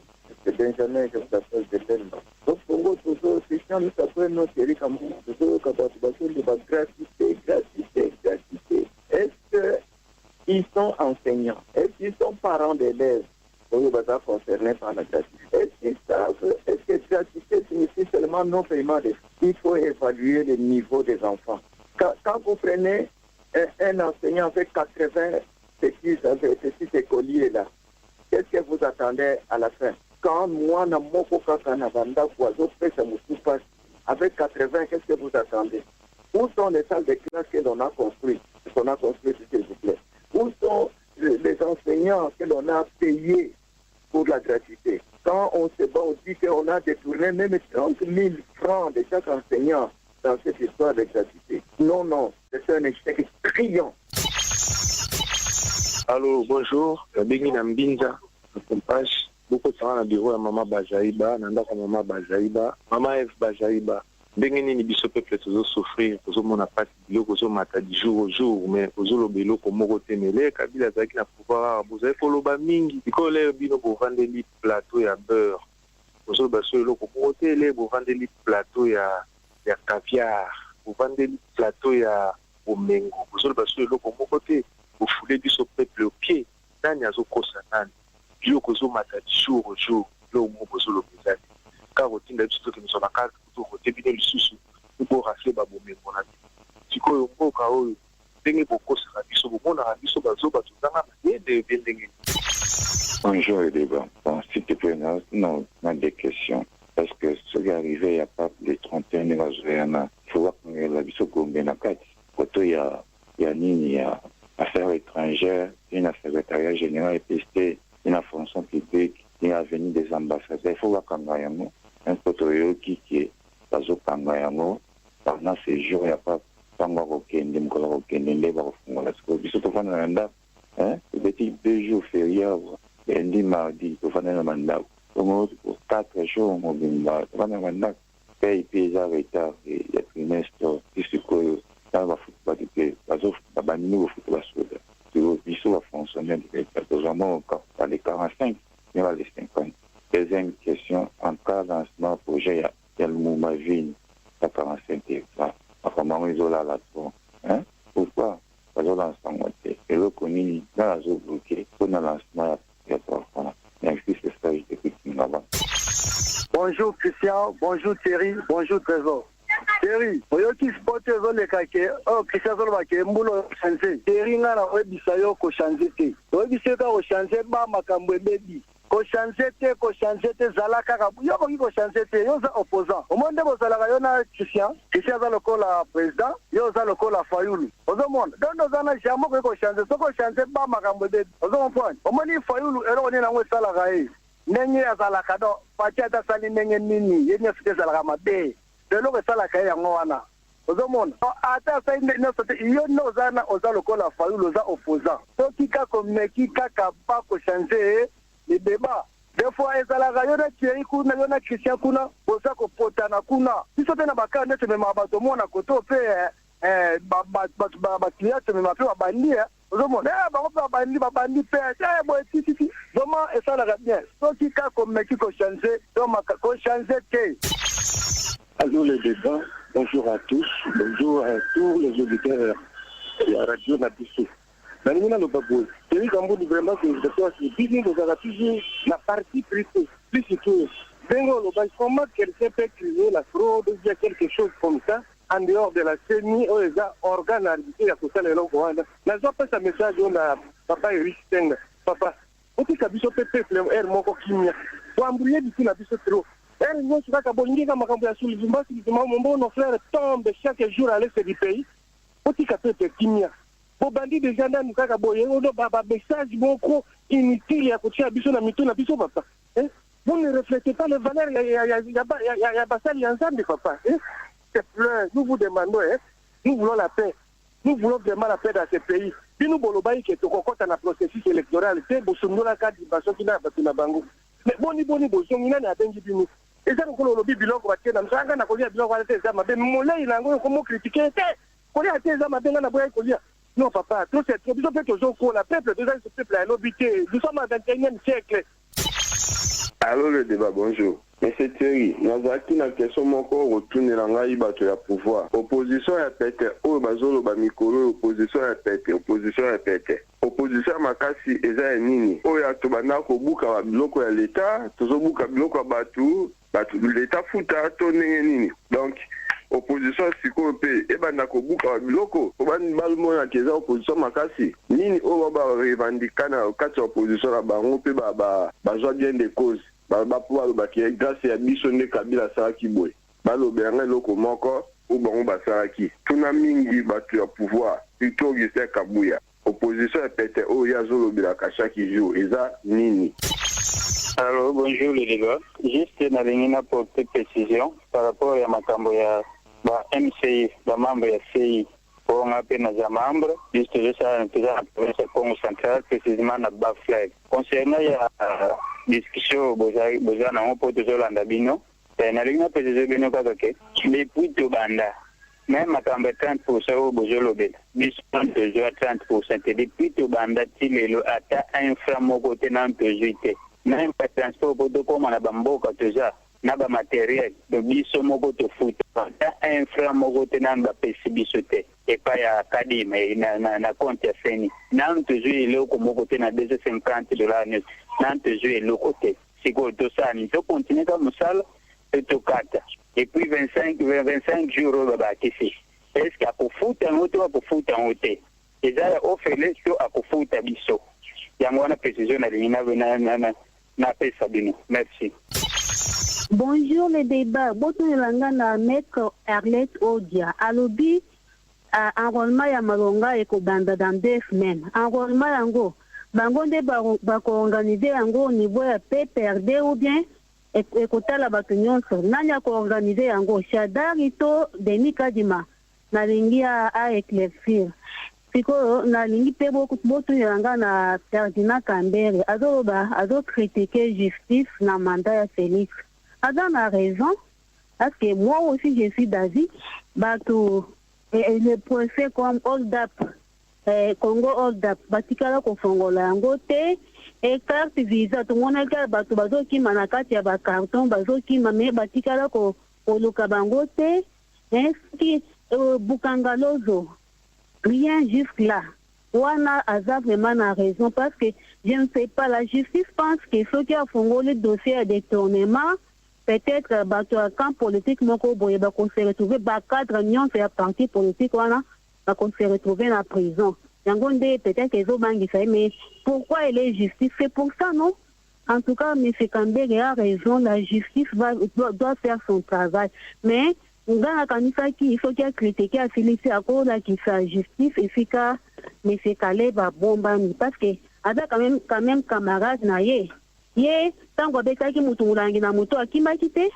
c'est Benjamin que vous appelez de Demba. Top Congo, toujours, c'est quand nous appelons nos séries comme toujours, quand on va de la gratuité. Est-ce qu'ils sont enseignants? Est-ce qu'ils sont parents d'élèves? Donc, ils vont être concernés par la gratuité. Est-ce qu'ils savent? Est-ce que gratuité signifie seulement non-paiement des... Il faut évaluer le niveau des enfants. Quand vous prenez un enseignant avec 80 petits écoliers là, qu'est-ce que vous attendez à la fin? Quand moi, avec 80, qu'est-ce que vous attendez? Où sont les salles de classe que l'on a construites? S'il vous plaît. Où sont les enseignants que l'on a payés pour la gratuité? Quand on se bat, on dit qu'on a détourné même 30 000 francs de chaque enseignant dans cette histoire de gratuité. Non, c'est un échec criant. Allô, bonjour. Bengi Nambinza, Compache. Beaucoup de temps dans le bureau à Maman Bajaïba, Nanda Maman Bajaïba, Maman F Bajaïba. Bengi ni biso peuple toujours souffrir, toujours mon appart, toujours matin du jour au jour, mais toujours le bélo comme Morote Mele, Kabila Zaki na pouvoir, vous avez Koloba Mingi, Kole Bino pour vendre des plateaux à beurre. Toujours basso le comme Morote Mele pour vendre des plateaux à caviar, pour vendre des plateaux à Omengo. Toujours basso le comme Morote pour fouler du peuple au pied, Nani Azo Kosanan, Bio Kozo Mata du jour au jour, le Mobozo le Bizani. Car au titre de tout ce que nous sommes à carte, pour terminer le sous, nous pouvons rafler Babomé, mon ami. Si vous avez un mot, vous avez un mot, bazo batuzanga et de bindingi. Bonjour le débat. Bon, s'il te plaît, non, on a des questions. Parce que ce qui est arrivé, il n'y a pas de 31 il faut voir qu'on est la biso Gombe na kati. Koto il y a affaires étrangères, il y a secrétariat général EPST, il y a fonction publique, il y a avenue des ambassadeurs. Il faut voir qu'on a un poteau qui est bazo Kangayango. Pendant ces jours, il n'y a pas encore aucun petit 2 jours fériés, lundi, mardi, il faut faire un mandat. Pour 4 jours, on va faire un mandat. Paye les retard et les trimestres, qui se collent dans le football du pays. Parce que nous, le football, le biseau va fonctionner dans les 45, mais dans les 50. Deuxième question, en cas de lancement projet, il y a le mouvement ville à 45 hectares. Comment ils ont là-dedans? Pourquoi? Parce que lancement, et le connu dans la zone bloquée, pour le lancement, il y a 3 francs. Merci, c'est ça, je t'écoute là-bas. Bonjour Christian, bonjour Thierry, bonjour Trésor. Thierry, oyoki sport ezo lekake, Christian Zolbake, mbulo change. Thierry ngana webisa yo ko change te. Webisa ko change ba makambo ebebi. Ko change te zalaka ka. Yo ko change te, yo za opposant. Omonde bo zalaka yo na Christian za lokola président, yo za lokola Fayulu. Ozomona, dondo zana jamo ko change, soko change ba makambo ebebi. Ozomona, omoni Fayulu ero ni na ngwe salaka e. Nenye azalaka do pachata sali nenye nini yenye fite zalaka mabe de lo ke salaka yango wana ozomona ata sa inde no sote iyo no zana ozalo kola Fayulu za opposant to kika ko meki kaka ba ko changer le débat des fois ezalaka yo na Thierry kuna yo na Christian kuna oza ko potana kuna biso te na bakane te mema bato mona koto pe ba client mema pe babandi ozomona bango pe babandi pe boy titi vraiment ezalaka bien so kika ko meki ko changer donc ko changer te. Allô les débats, bonjour à tous, bonjour à tous les auditeurs de la radio Nabissou. Nanina le babou, Thierry Gamboudi vraiment que je crois que business vous avez toujours la partie privée, plus surtout. Bengo le bail, comment quelqu'un peut créer la fraude ou bien quelque chose comme ça en dehors de la CENI ou les organes arbitrés à côté de l'Ogoana. N'a pas ce message on a papa et Richten, papa. Au petit cabisso peuple air moko kimia. Pour embrouiller du coup la biso trop. Nos frères tombent chaque jour à l'est du pays. Petit capé Kimia. Pour bandits de gendarmes, on a message beaucoup inutile à côté à Bisson à Mito, à Bisson, papa. Vous ne reflétez pas les valeurs, il y a Bassal ensemble, papa. Nous vous demandons, nous voulons la paix. Nous voulons vraiment la paix dans ce pays. Puis nous, Bolobaï, qui est au concours dans le processus électoral, c'est Boussoumnoula Kadi, qui n'a pas de Bango. Mais boni, Boussoum, il n'a pas de et ça, nous avons dit que nous avons dit que nous avons dit que nous avons dit que nous avons critiqué. Non, papa, tout c'est trop. Nous avons la peuple, ce peuple a l'obité. Nous sommes au 21e siècle. Alors le débat, bonjour. Monsieur Thierry, nous avons une question encore retourner dans le pouvoir. Opposition répète, opposition répète, opposition répète. Opposition makasi eza nini? Oya tobana ko buka biloko ya l'État, tozo buka biloko batu. L'État futa to nini. Donc opposition siko pe ebanda ko buka biloko obani balmo ya keza opposition makasi nini o ba revendikana kati opposition la bango pe ba joie bien des causes ba pouvoir ba ki grâce ya biso ne Kabila saraki boy balo benga loko moko o bango ba saraki tuna mingi batu ya pouvoir plutôt Gisèle Kabuya opposition répète o ya zolo bilaka chaque jour eza nini. Alors, bonjour les gars. Juste une apporter précision par rapport à Makambo ya MCI, la membre ya CI. Pour on appelle nos membres, juste ça, la province Congo central, précisément na Baflag. Concernant la discussion, besoin d'un pot de Zolandabino, c'est une ligne précisée bien au que les puits de banda, même Makambo 30% au Bojolobel, 10% de 30%, et les puits de banda, il est le ata inframogo tenant de juité. Même pas transport pour comme on a bamboka déjà na ba matériel de biso moko to foot ta infra moko tenant ba pesi biso te et pas ya kadima na compte ya feni na toujours le ko moko te na $250 net na toujours le côté siko to ça ni to continuer comme ça et to kata et puis 25 jours ba kisi est-ce que pour foot en auto pour foot en auto eza ya ofele so akofuta biso yango wana précision nalingi napesa bino. Merci. Bonjour le débat. Botonelanga na maître Arlette Odia. Alobi enrôlement ya malonga ekobanda dans 2 semaines. Enrôlement yango bango nde bako-organiser yango au niveau ya PPRD ou bien ekotala bato nyonso. Nani ako-organiser yango? Shadari to Denis Kadima nalingi a éclaircir. Sikoyo nalingi pe botonelanga na Ferdinand Kambere azo critiquer justice na mandat ya Félix. Adam a raison, parce que moi aussi je suis d'avis, le procès comme Hold Up, Congo Hold Up, batikala kofongola yango te, et carte visa, tout le monde a bato bazo ki manakati ya ba carton, bazo ki mame batikala ko luka bango te, qui Bukangalozo, rien jusque là. Wana Aza vraiment a raison, parce que je ne sais pas, la justice pense que ceux qui ont fongolé le dossier à détournement, peut-être bato à camp politique moko boye ba se retrouver ba cadre nyon fait parti politique wana ba se retrouver en prison. Yango nde peut-être que zo bangi ça, mais pourquoi elle est justice? C'est pour ça, non? En tout cas, M. Kambere a raison, la justice doit faire son travail. Mais ngana kanisa ki il faut qu'il critiquer à Félix à cause de qui sa justice efficace M. Kaleba bombani parce que ada quand même camarade na ye tango betaki mutu mulangi na moto akimaki te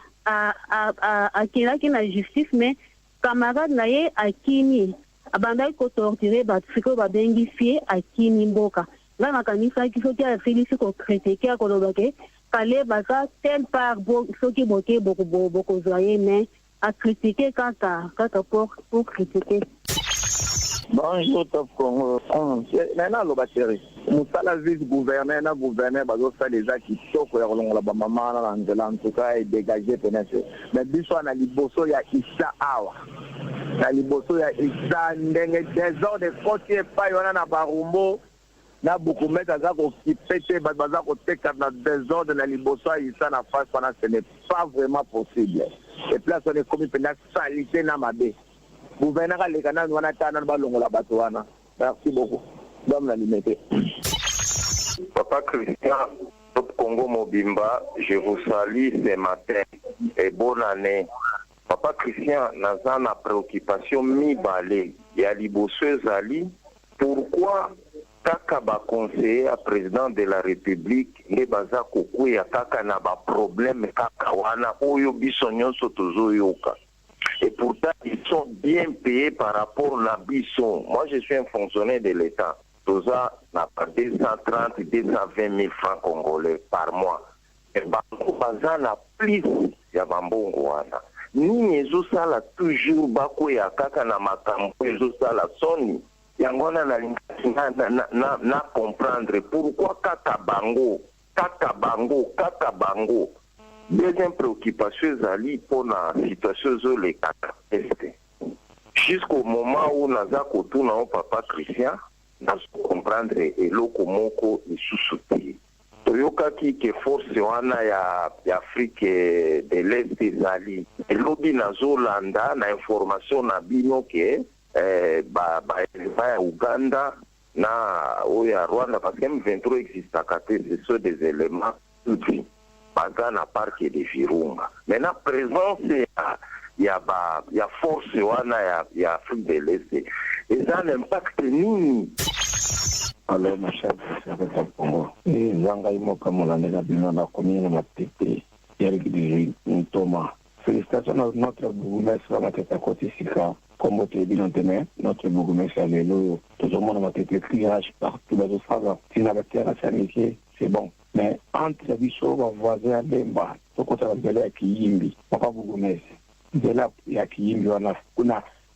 akilaki na justice mais camarade na ye akimi abandaki kotorture bato sikoyo babengi fie akimi mboka nga nakanisaki soki asilisi kocritique akoloba ke kale baza tel part soki boke bokozwa ye mais acritique kaka pour critiquer. Bonjour Top Congo. Maintenant le batterie. Moussala vice-gouverneur na gouverneur bazo faire les actes kitoko ya kolongola ba mama na nzela en tout cas et dégager peut-être. Mais biso na liboso ya Issa awa. Na liboso ya Issa ndenge désordre côté pa yona na barumbo na beaucoup mettre za ko kipete baza ko teka na désordre na liboso ya Issa na face pendant ce n'est pas vraiment possible. Et place on est commis pendant salité na mabe. Gouverneur Alekana wana tana balongola bato wana. Merci beaucoup. Dame la limité. Papa Christian, Top Congo Mobimba, je vous salue ce matin et bonne année. Papa Christian, naza na préoccupation mi-balé. Ya liboso zali, pourquoi kaka ba conseiller à président de la République nge baza kokuya kaka na ba problème kaka wana oyo biso nyonso tozoyoka. Et pourtant, ils sont bien payés par rapport à Bisson. Moi, je suis un fonctionnaire de l'État. Tout ça n'a pas 230, 220 000 francs congolais par mois. Et Bango Bazan a plus de Bambongo. Ni ezosala toujours bako ya kaka na makambo ezosala soni. Yangona na comprendre pourquoi kaka bango. Deuxième préoccupation, Zali, pour la situation de l'État. Jusqu'au moment où nous avons tout papa Christian, nous avons comprendre et l'Okomoko est sous-souté. Toyoka qui est force ya Afrique de l'Est des Zali. Et l'Obi Nazolanda, na information na bino ke Uganda, na Oya Rwanda, parce que M23 existe à côté, ce sont des éléments tout de suite. Bagana parc de Virunga. Maintenant, présence, il y a force wana ya Afrique de l'Est. Et ça a un impact nini. Alors, ma chère, c'est un Congo. Et Zanga Imoka Molanela Bino na commune na Tete, Eric Diri, Thomas. Félicitations à notre bourgmestre à ma tête à côté Sika, comme votre bilan demain, notre bourgmestre à l'élo, tout le monde m'a tête criage partout dans le Faga. Si n'a pas terre à s'amitié, c'est bon. Mais entre les bichons, voisins à Bemba, tout côté de la Kiyimbi, papa bourgmestre. De là, il y a Kiyimbi,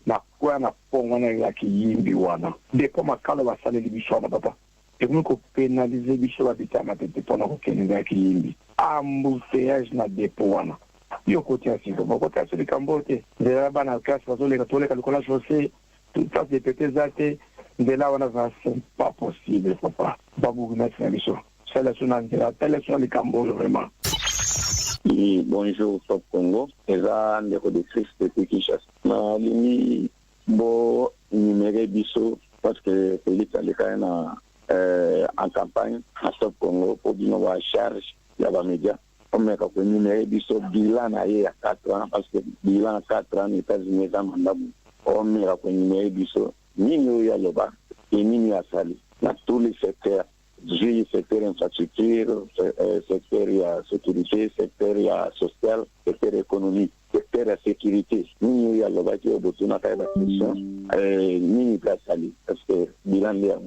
na quoi na pongana ya Kiyimbi wana. Depuis ma kala va saler les bichons, papa. Et nous qu'on pénalise les bichons habitant ma tête pour nous qu'on ait Kiyimbi. Embouteillage na dépôt wana. Yo côté ainsi, comme côté sur le Cambodge. De là, bas na classe, parce que les catholiques, le collège chaussé, tout ça, des petits athées. De là, on a c'est pas possible, papa. Babou mettre les bichons. C'est la sélection du Cambodge, vraiment. Bonjour, Top Congo. Et là, on est de Christ de Kinshasa. Ma ligne, bon, numéro biso, pense que Félix Aleka en campagne à Stop Congo pour dire qu'on charge les médias. On a un numéro de bilan à 4 ans, parce que bilan à 4 ans, les États-Unis ont mandat. On a un numéro de Nini Yaloba et Nini Asali dans tous les secteurs. Du secteur infrastructure, secteur sécurité, secteur social, secteur économique, secteur sécurité. Nini Yaloba qui est au bout de notre question, Nini Asali, parce que bilan est à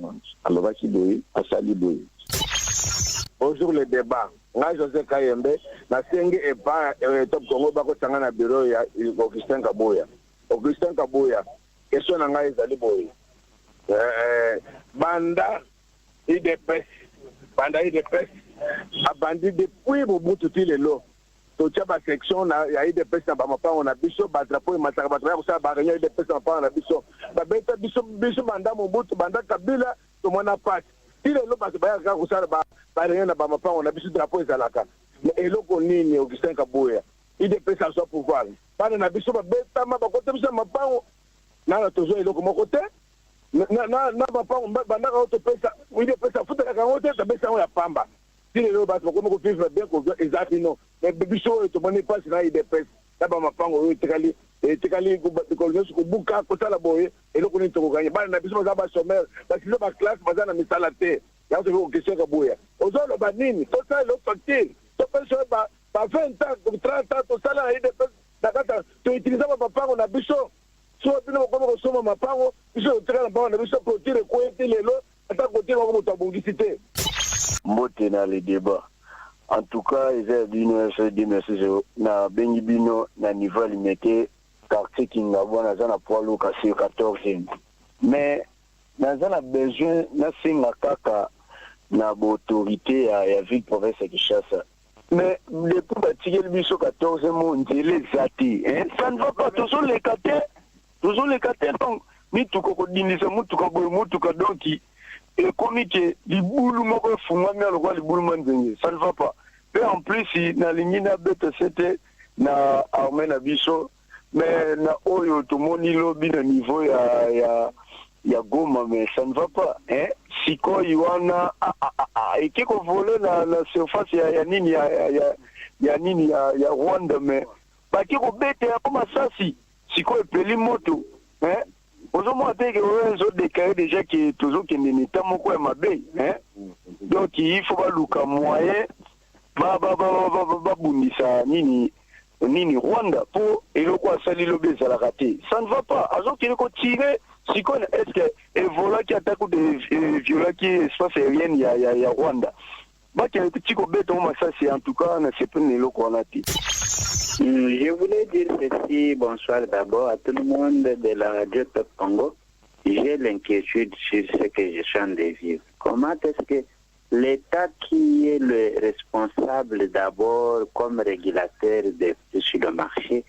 Yaloba qui doit Asali doit. Bonjour le débat. Nga José Kayembe na senge e ba Top Congo bako sanga na bureau ya Augustin Kaboya. Augustin Kaboya, question na nga ezali boye. Banda IDPS abandi depuis Mobutu Tilelo. Tocha ba section na ya IDPS na ba mapango na biso ba drapeau mataka ba drapeau sa ba réunion IDPS na mapango na biso. Ba beta biso banda Mobutu banda Kabila to mona passe. Tilelo ba se ba ka kusara ba réunion na ba mapango na biso drapeau ezalaka. Mais eloko nini Augustin Kaboya IDPS a son pouvoir. Bana na biso ba beta ma ba kote biso mapango na tozo eloko mo kote. Na mapango banda ka to pesa IDPS futa ka ngote ta besa ya pamba. Tilelo ba ko ko vivre bien ko exactement non. Mais biso to moni passe na IDPS na ba mapango yo tikali ko nyosu ko buka ko sala boye eloko ni to ko gagner. Bana na biso ba chômeur ba sizo ba classe ba na misala te. Ya to ko question ka boya. Ozolo ba nini to ça le facture. To pesa ba 20 ans 30 ans to sala IDPS dakata to utiliser ba mapango na biso. So bino ko ko soma mapango biso tikala ba na biso ko tire ko etelelo ata ko tire ko to bongicité. Mbote na le débat. En tout cas, ils ont dit merci na Bengibino na niveau limité quartier Kingabo na zana poilo kasi 14. Mais na zana besoin na singa kaka na autorité ya ville province de Kinshasa. Mais depuis bâtir le biso 14 mondial zati, ça ne va pas toujours les cater donc ni tout ko dinisa mutu ka boy mutu ka donki et comité du boulou moko fuma mi aloko li boulou manzenye, ça ne va pas. Et en plus na lingi na bête c'était na armée na biso mais na oyo to moni lobi na niveau ya Goma, mais ça ne va pas siko iwana et qui ko voler na surface ya nini ya Rwanda mais ba ki ko bete ya koma sasi siko epeli moto Aujourd'hui, on a déclaré déjà que toujours qu'il n'est pas beaucoup aimable. Donc, il faut pas le moyen, nini Rwanda pour et le quoi ça le la raté. Ça ne va pas. Alors qu'il faut tirer. Si qu'on est-ce que et voilà qui attaque de viola qui espace aérien il y a Rwanda. Bah qu'il y a un petit cobet on ça c'est en tout cas on c'est pas le qu'on a dit. Je voulais dire ceci, bonsoir d'abord à tout le monde de la radio Top Congo. J'ai l'inquiétude sur ce que je suis en train de vivre. Comment est-ce que l'État qui est le responsable d'abord comme régulateur sur le marché,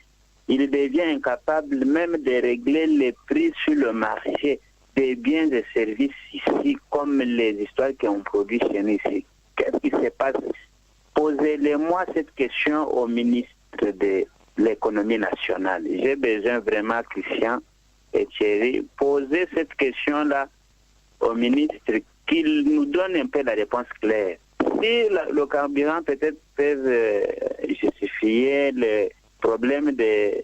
il devient incapable même de régler les prix sur le marché des biens et services ici, comme les histoires qui ont produit chez nous ici. Qu'est-ce qui se passe? Posez-le-moi cette question au ministre de l'économie nationale. J'ai besoin vraiment, Christian et Thierry, poser cette question-là au ministre qu'il nous donne un peu la réponse claire. Si le carburant peut-être peut justifier le problème de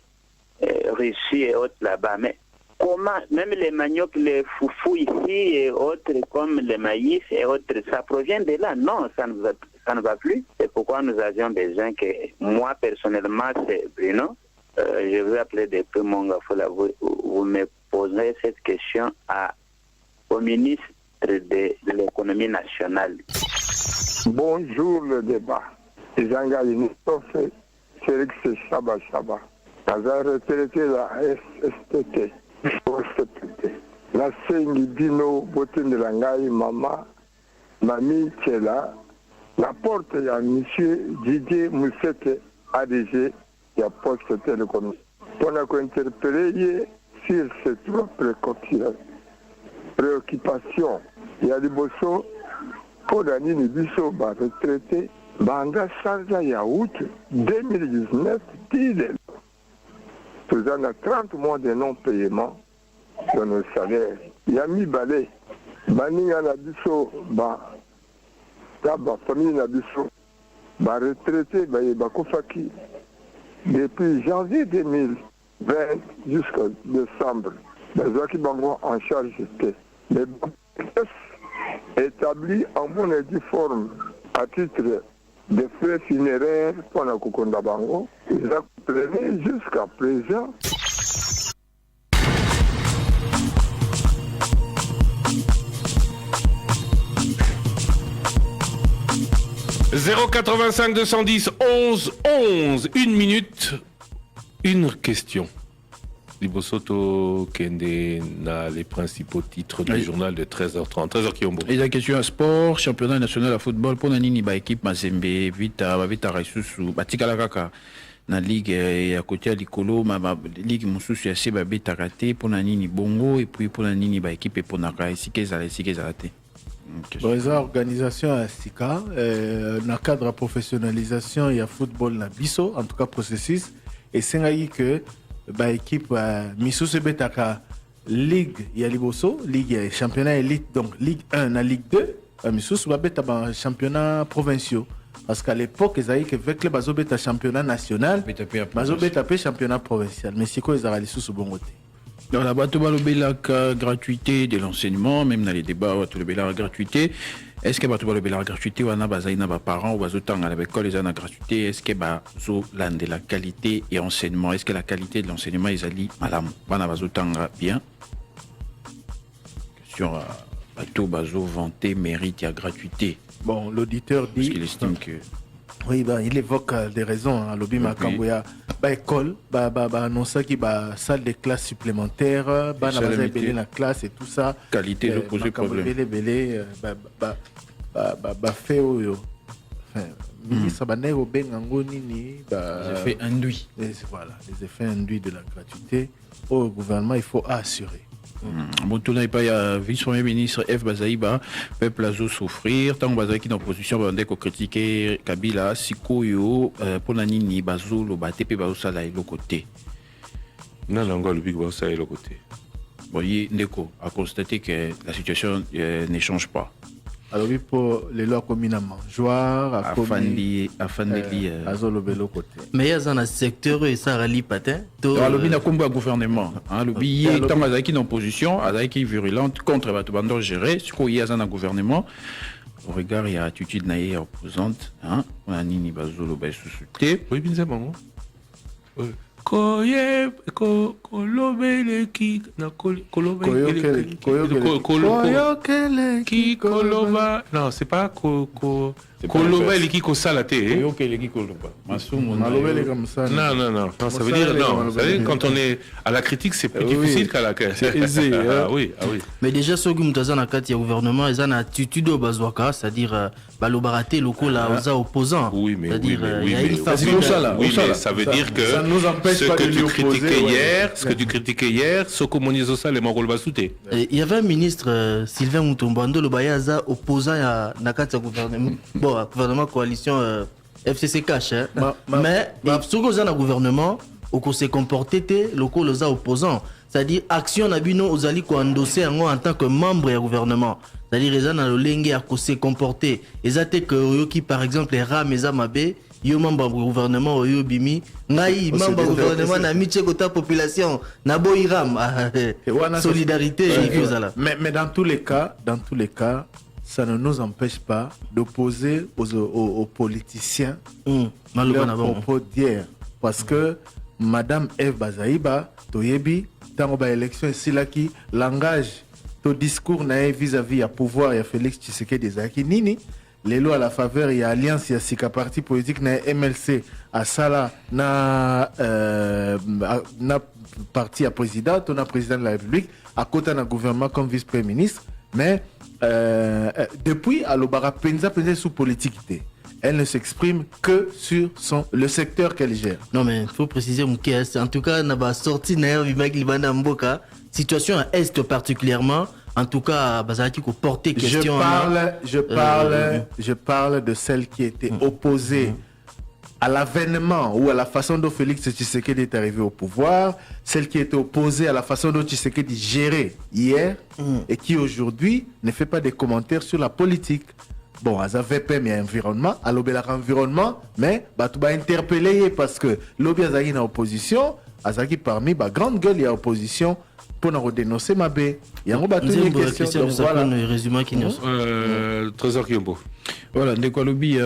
Russie et autres là-bas, mais comment, même les maniocs, les foufous ici et autres comme le maïs et autres, ça provient de là? Non, ça ne va plus. C'est pourquoi nous avions besoin que, moi personnellement, c'est Bruno, je veux appeler des peu mon gaffola, vous me poserez cette question au ministre de l'économie nationale. Bonjour le débat. Jean-Gaï Christophe, Félix Chaba. Naza retraité la SSTT. La Sengi Dino, Botin de Langaï, Mama, Mami Tchela, la porte il y a monsieur Didier Moussete, ADG, il y a poste télécom. On a interpellé sur ces trois préoccupations. Il y a des bossons pour Dani Nibiso, retraité, Banga Sanza Yaout, 2019, nous avons 30 mois de non-paiement de nos salaires. ya mibale baninga na biso famille na biso retraité bakufaki depuis janvier 2020 jusqu'à décembre bazwaki bango en charge te mais établi en bonne et due forme à titre de frais funéraires pour la Kokonda Bango. Ils ont pleiné jusqu'à présent. « 085 210 11 11 1 minute, une question. Libosoto Kende na les principaux titres du journal de 13h30. 13h Kiombo. Et la question à sport, championnat national de football pour Nani ba équipe Mazembe vita Raisusu batika la kaka na ligue ya côté likolo ma ligue mususu ya seba beta raté pour Nani bongo et puis pour Nani ba équipe pour Naka sikeza raté. Dans organisation à Sika na cadre professionnalisation il y a football na biso en tout cas processus et c'est que ba équipe misusu betaka ligue ya liboso ligue championnat élite donc ligue 1 na ligue 2 misusu ba beta ba championnat provinciaux parce qu'à l'époque ils avaient que avec le bazo beta championnat national bazo beta championnat provincial mais c'est quoi ils avaient sous bongote. Dans la bateau balobelaka gratuité de l'enseignement même dans les débats bateau balobelaka gratuité. Est-ce que bateau balobelaka gratuité ou ana bazaina ba parents ou bazo tanga à l'école les ana gratuité est-ce que bazo lande la qualité et enseignement est-ce que la qualité de l'enseignement ils ali malam bana bazo tanga bien question bateau bazo vanter mérite et gratuité. Bon l'auditeur dit parce qu'il estime que oui, il évoque des raisons. Hein. Lobi Makamboya, école, annonce qui salle de classe supplémentaire, la classe et tout ça. Qualité de poser problème. Fait ministre Banego Bengangoni les effets induits. Voilà, les effets induits de la gratuité au gouvernement, il faut assurer. Bon, tout n'est pas vice-premier ministre F. Bazaïba, peuple a souffrir, tant que qui dans l'opposition va critiquer Kabila, Sikoyo, pour Nanini, Bazou, le Batepe, Bazou Sala et le côté. Non, le Big Bazou Sala et le côté. Bon, Ndeko a constaté que la situation ne change pas. Alors, oui, pour les lois communes à mangeoire, à Afandi, mais il y a un secteur et ça rallie patin. Alors, le combat gouvernement. Le billet, tant qu'il est en opposition, qui est virulente contre le bandor géré, ce qu'il y a un gouvernement. Au regard, il y a attitude naïe opposante. On a Nini Bazolo, sous-souté. Oui, bien sûr, maman. Kolobeleki na Kolova. Non, c'est pas Kolobeleki Kosalate. Non, ça veut dire non. Ça veut dire quand on est à la critique, c'est plus difficile qu'à la critique. C'est aisé. Oui. Mais déjà, ce que le gouvernement, ils ont une attitude au Bazouaka, c'est-à-dire balobaraté locaux là aux opposants. Oui, mais ça veut dire que ce que tu critiquais hier, ce que Monizo Sall et Mangol Basouté. Il y avait un ministre, Sylvain Moutombando, le Bayaza, opposant à Nakata gouvernement. Bon, gouvernement coalition FCC cash. Mais ce que vous avez dans le gouvernement, au qu'on s'est comporté, locaux les opposants. C'est-à-dire, action Nabino, vous allez endosser en tant que membre du gouvernement. C'est-à-dire, ils ont le à s'est comporté. Ils ont que qui, par exemple, les Ram et Zamabé, yo membre du gouvernement yo bimi ngai membre du gouvernement na miche kota population na boiram solidarité mais dans tous les cas ça ne nous empêche pas d'opposer aux politiciens leurs propos d'hier parce que madame Eve Bazaïba toyebi dans ba élection ici là qui langage to discours na vis-à-vis à pouvoir ya Félix Tshisekedi Zaki nini les lois à la faveur, il y a alliance, il y a Sika parti politique, na MLC, à Sala, na parti à président, on a président de la République, à côté d'un gouvernement comme vice-premier ministre, mais depuis, à l'Obara, Penza sous politique, elle ne s'exprime que sur le secteur qu'elle gère. Non, mais il faut préciser, en tout cas, on a sorti Mboka, situation à Est particulièrement. En tout cas, Bazaki ko porter question. Je parle de celle qui était opposée à l'avènement ou à la façon dont Félix Tshisekedi est arrivé au pouvoir, celle qui était opposée à la façon dont Tshisekedi gérait hier et qui aujourd'hui ne fait pas des commentaires sur la politique. Bon, à VPM et environnement, à l'obéla environnement, mais tu vas interpeller parce que l'obé Azaki est en opposition, Azaki parmi la grande gueule, il y a opposition pour nous dénoncer ma baie. Il y a une question. Donc voilà. Trésor Kiombo. Voilà, ndeko lobi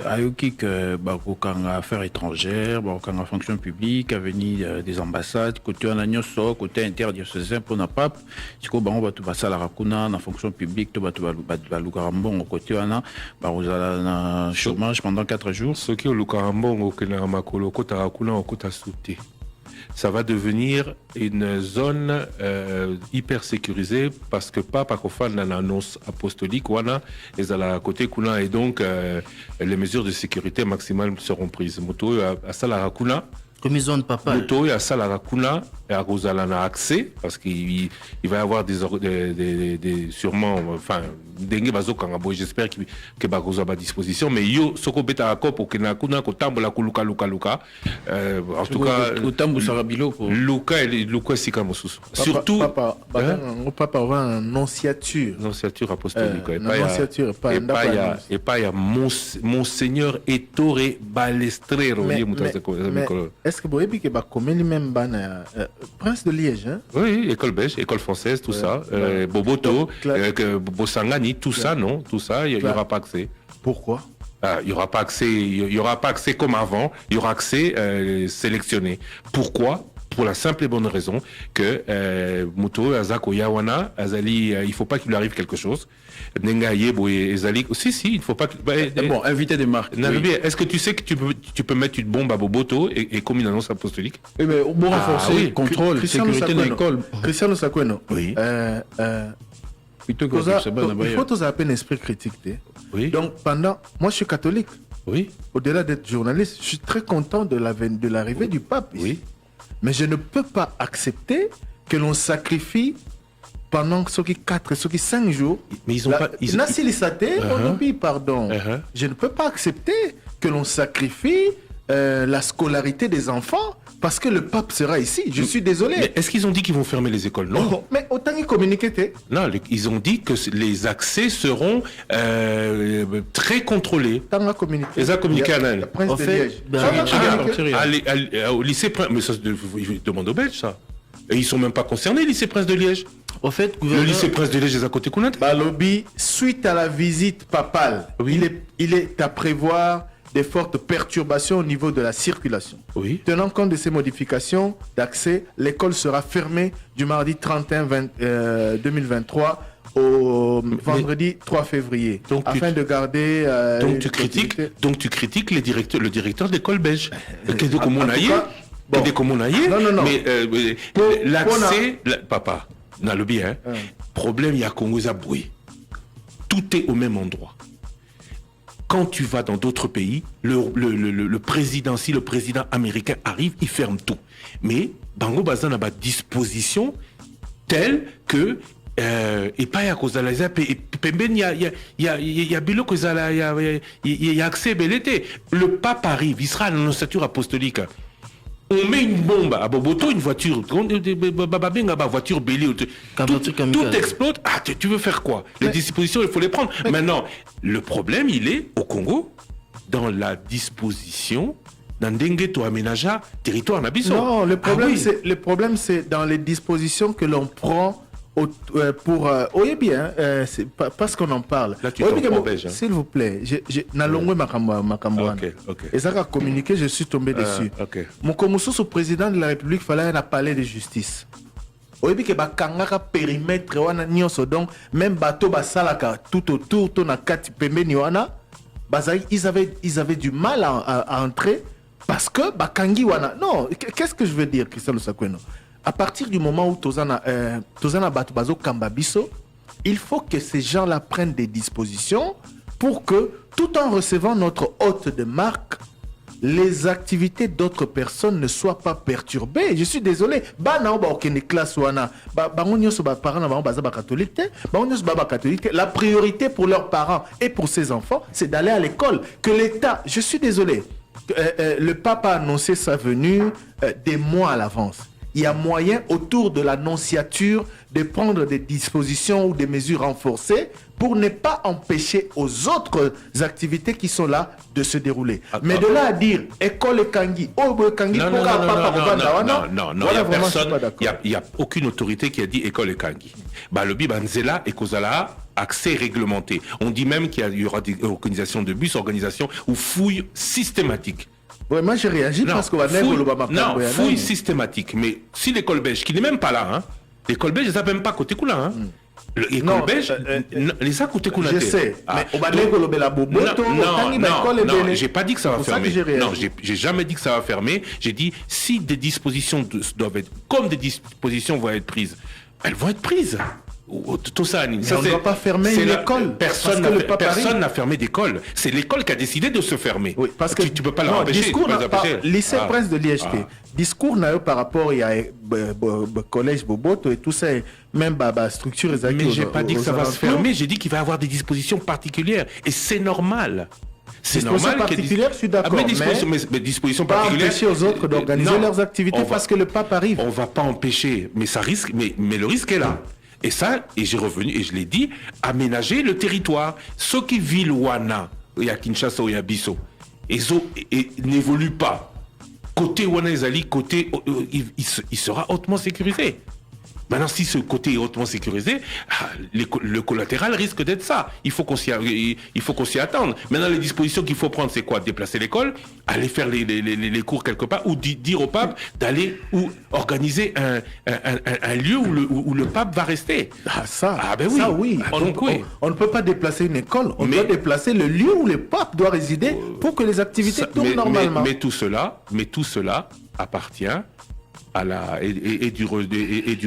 ayoki que bakokanga affaires étrangères, bakokanga fonction publique, avenir des ambassades, côté en agnoso, côté interdiocésain pour na pape, siko bango batu basala rakuna na fonction publique, to batu balukarambon côté wana, barozala na chômage pendant 4 jours. Ce qui au lukarambon au kena makolo kota rakuna au kota souté. Ça va devenir une zone hyper sécurisée parce que Papa Kofan a une annonce apostolique et à côté Kuna et donc les mesures de sécurité maximale seront prises. Moto à Salarakuna. Comme ils ont de papa. Moto à Salarakuna et à Rosalana accès parce qu'il va y avoir des sûrement enfin dengue bazo kangabo j'espère que bagoza à disposition mais yo soko beta akop au kenakuna ko tambola kuluka luka en tout cas au tambo sarabilo pour luka sika mosusu surtout papa va en nonciature apostolique et pas ya monseigneur Ettore Balestrero est-ce que vous avez que bakomeli même bana Prince de Liège hein? Oui, école belge, école française, tout ça. Boboto, Bosangani, tout ça, non, tout ça, il n'y aura pas accès. Pourquoi? Il n'y aura pas accès comme avant, il y aura accès sélectionné. Pourquoi? Pour la simple et bonne raison que Muto Azako Yawana Azali, il ne faut pas qu'il lui arrive quelque chose. Nenga Yebo et Ezali, si, il ne faut pas que. Bon, inviter des marques. Oui. Est-ce que tu sais que tu peux mettre une bombe à Boboto et comme une annonce apostolique? Oui, mais bon renforcer, contrôle, sécurité dans l'école. Cristiano Sakweno. Oui. Il faut tous avoir un esprit critique. Oui. Donc, moi, je suis catholique. Oui. Au-delà d'être journaliste, je suis très content de l'arrivée du pape. Oui. Mais je ne peux pas accepter que l'on sacrifie pendant ceux qui 4, ceux qui 5 jours. Mais ils ont pas. Pardon. Je ne peux pas accepter que l'on sacrifie la scolarité des enfants parce que le pape sera ici. Je suis désolé. Mais est-ce qu'ils ont dit qu'ils vont fermer les écoles? Non. Mais autant qu'ils communiquaient. Non, ils ont dit que les accès seront très contrôlés. Tant à communiquer. Ils ont communiqué à l'Inde. En fait, au lycée Prince, mais ça, je demande aux Belges ça. Et ils sont même pas concernés, lycée Prince de Liège. Au fait, le lycée Prince de Liège est à côté Kounat. Lobby, suite à la visite papale, oui. il est à prévoir des fortes perturbations au niveau de la circulation. Oui. Tenant compte de ces modifications d'accès, l'école sera fermée du mardi 31 2023 au vendredi 3 février. Donc afin de garder... donc tu critiques le directeur d'école belge. Non. Mais l'accès... Papa, n'a le bien. Problème, il y a Congo Zaboué. Tout est au même endroit. Quand tu vas dans d'autres pays, le président, si le président américain arrive, il ferme tout. Mais Bango Bazan a une disposition telle que et pas à cause de la ZAP et il y a bilo que ça il y a accès belleté. Le pape arrive, il sera à l'annonciature apostolique. On met une bombe à Boboto, une voiture, voiture bélier, tout explose. Ah, tu veux faire quoi? Les dispositions, il faut les prendre. Maintenant, le problème, il est au Congo, dans la disposition d'un dengue to aménager territoire nabiso. Non, le problème, c'est dans les dispositions que l'on prend pour oui bien c'est parce qu'on en parle. Là tu t'en belge. S'il vous plaît, n'allongez makambo. Et ça a communiqué, je suis tombé dessus. Mon commissaire au président de la République fallait un palais de justice. Oui bien que bakangaka périmètre wana nyonso donc même bateau basalaka tout autour to na kati pembeni wana ils avaient du mal à entrer parce que bakangi wana. Non, qu'est-ce que je veux dire Christian Sakweno? À partir du moment où Tozana Batubazo Kambabiso, il faut que ces gens-là prennent des dispositions pour que, tout en recevant notre hôte de marque, les activités d'autres personnes ne soient pas perturbées. Je suis désolé. La priorité pour leurs parents et pour ses enfants, c'est d'aller à l'école. Que l'État, je suis désolé, le pape a annoncé sa venue des mois à l'avance. Il y a moyen, autour de l'annonciature, de prendre des dispositions ou des mesures renforcées pour ne pas empêcher aux autres activités qui sont là de se dérouler. Mais de là à dire, école et Kangi, il n'y a aucune autorité qui a dit école et Kangi. Le Bibanzela et Kozala, accès réglementé. On dit même qu'il y aura des organisations de bus, organisations ou fouilles systématiques. Ouais, moi j'ai réagi parce qu'on va fouille systématique. Mais si l'école belge, qui n'est même pas là, hein, l'école belge, ils n'ont même pas côté Koula. Hein. L'école belge, les a côté Koula. Je sais, mais on va non, j'ai pas dit que ça va fermer. Non, j'ai jamais dit que ça va fermer. J'ai dit, si des dispositions doivent être, comme des dispositions vont être prises, elles vont être prises. Tout ça, on ne doit pas fermer une école. Personne n'a fermé d'école. C'est l'école qui a décidé de se fermer. Oui, parce que tu peux pas l'empêcher. Lycée Prince de l'IHT. Discours n'a eu par rapport à collège Boboto et tout ça, même structure. Mais j'ai pas dit que ça va se fermer. J'ai dit qu'il va y avoir des dispositions particulières et c'est normal. C'est normal particulière, je suis d'accord. Mais dispositions pas particulières. Empêcher aux autres d'organiser leurs activités parce que le pape arrive. On va pas empêcher, mais ça risque. Mais le risque est là. Et ça, et j'ai revenu, et je l'ai dit, aménager le territoire. Ceux qui vivent Wana, il y a Kinshasa ou il y a Bisso, et n'évoluent pas. Côté Wana Ezali, côté, il sera hautement sécurisé. Maintenant, si ce côté est hautement sécurisé, le collatéral risque d'être ça. Il faut qu'on s'y attende. Maintenant, les dispositions qu'il faut prendre, c'est quoi? Déplacer l'école, aller faire les cours quelque part, ou dire au pape d'aller ou organiser un lieu où le pape va rester. Ben oui. Ça, oui. On ne peut pas déplacer une école, on doit déplacer le lieu où le pape doit résider pour que les activités tournent normalement. Mais tout cela appartient du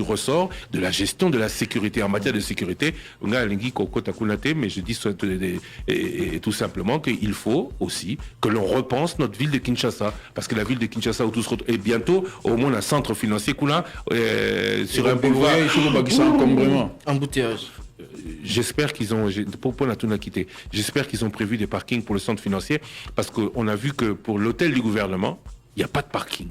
ressort de la gestion de la sécurité. En matière de sécurité, mais je dis tout simplement qu'il faut aussi que l'on repense notre ville de Kinshasa, parce que la ville de Kinshasa est bientôt au moins un centre financier sur un boulevard. Embouteillage. J'espère qu'ils ont, j'espère qu'ils ont prévu des parkings pour le centre financier, parce qu'on a vu que pour l'hôtel du gouvernement, il n'y a pas de parking.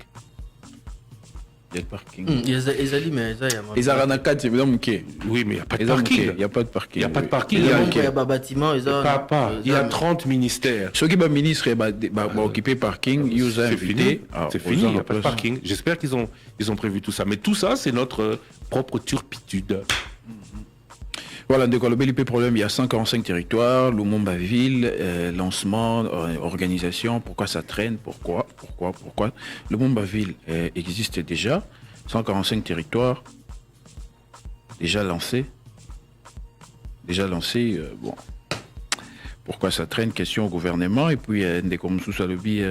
Oui, mais il n'y a pas de parking. Il n'y a pas de parking. Il n'y a pas de parking. Il y a 30 ministères. Ceux qui sont ministres occupés parking, c'est fini. Il n'y a pas de parking. J'espère qu'ils ont prévu tout ça. Mais tout ça, c'est notre propre turpitude. Voilà, de l'OBLP problème, il y a 145 territoires, Lumumba-Ville, lancement, organisation, pourquoi ça traîne, pourquoi Lumumba-Ville existe déjà, 145 territoires, déjà lancé, bon, pourquoi ça traîne, question au gouvernement, et puis des comme sous Salobi,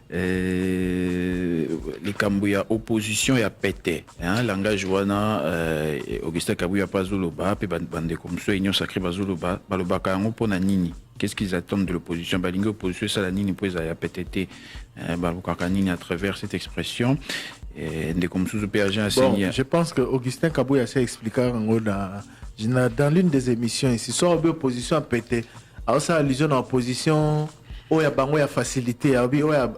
les Kambouya opposition ya pété hein langage wana Augustin Kabuya Pazoloba pe bande comme ça union sacrée Bazoloba baloba kango pona nini qu'est-ce qu'ils attendent de l'opposition balingo opposition ça la nini pour ya pété baloba kanini à travers cette expression et des comme sous PAG enseigné. Je pense que Augustin Kabuya s'est expliqué dans l'une des émissions ici sur l'opposition à pété alors ça allusion à l'opposition. Oya bango ya facilité oya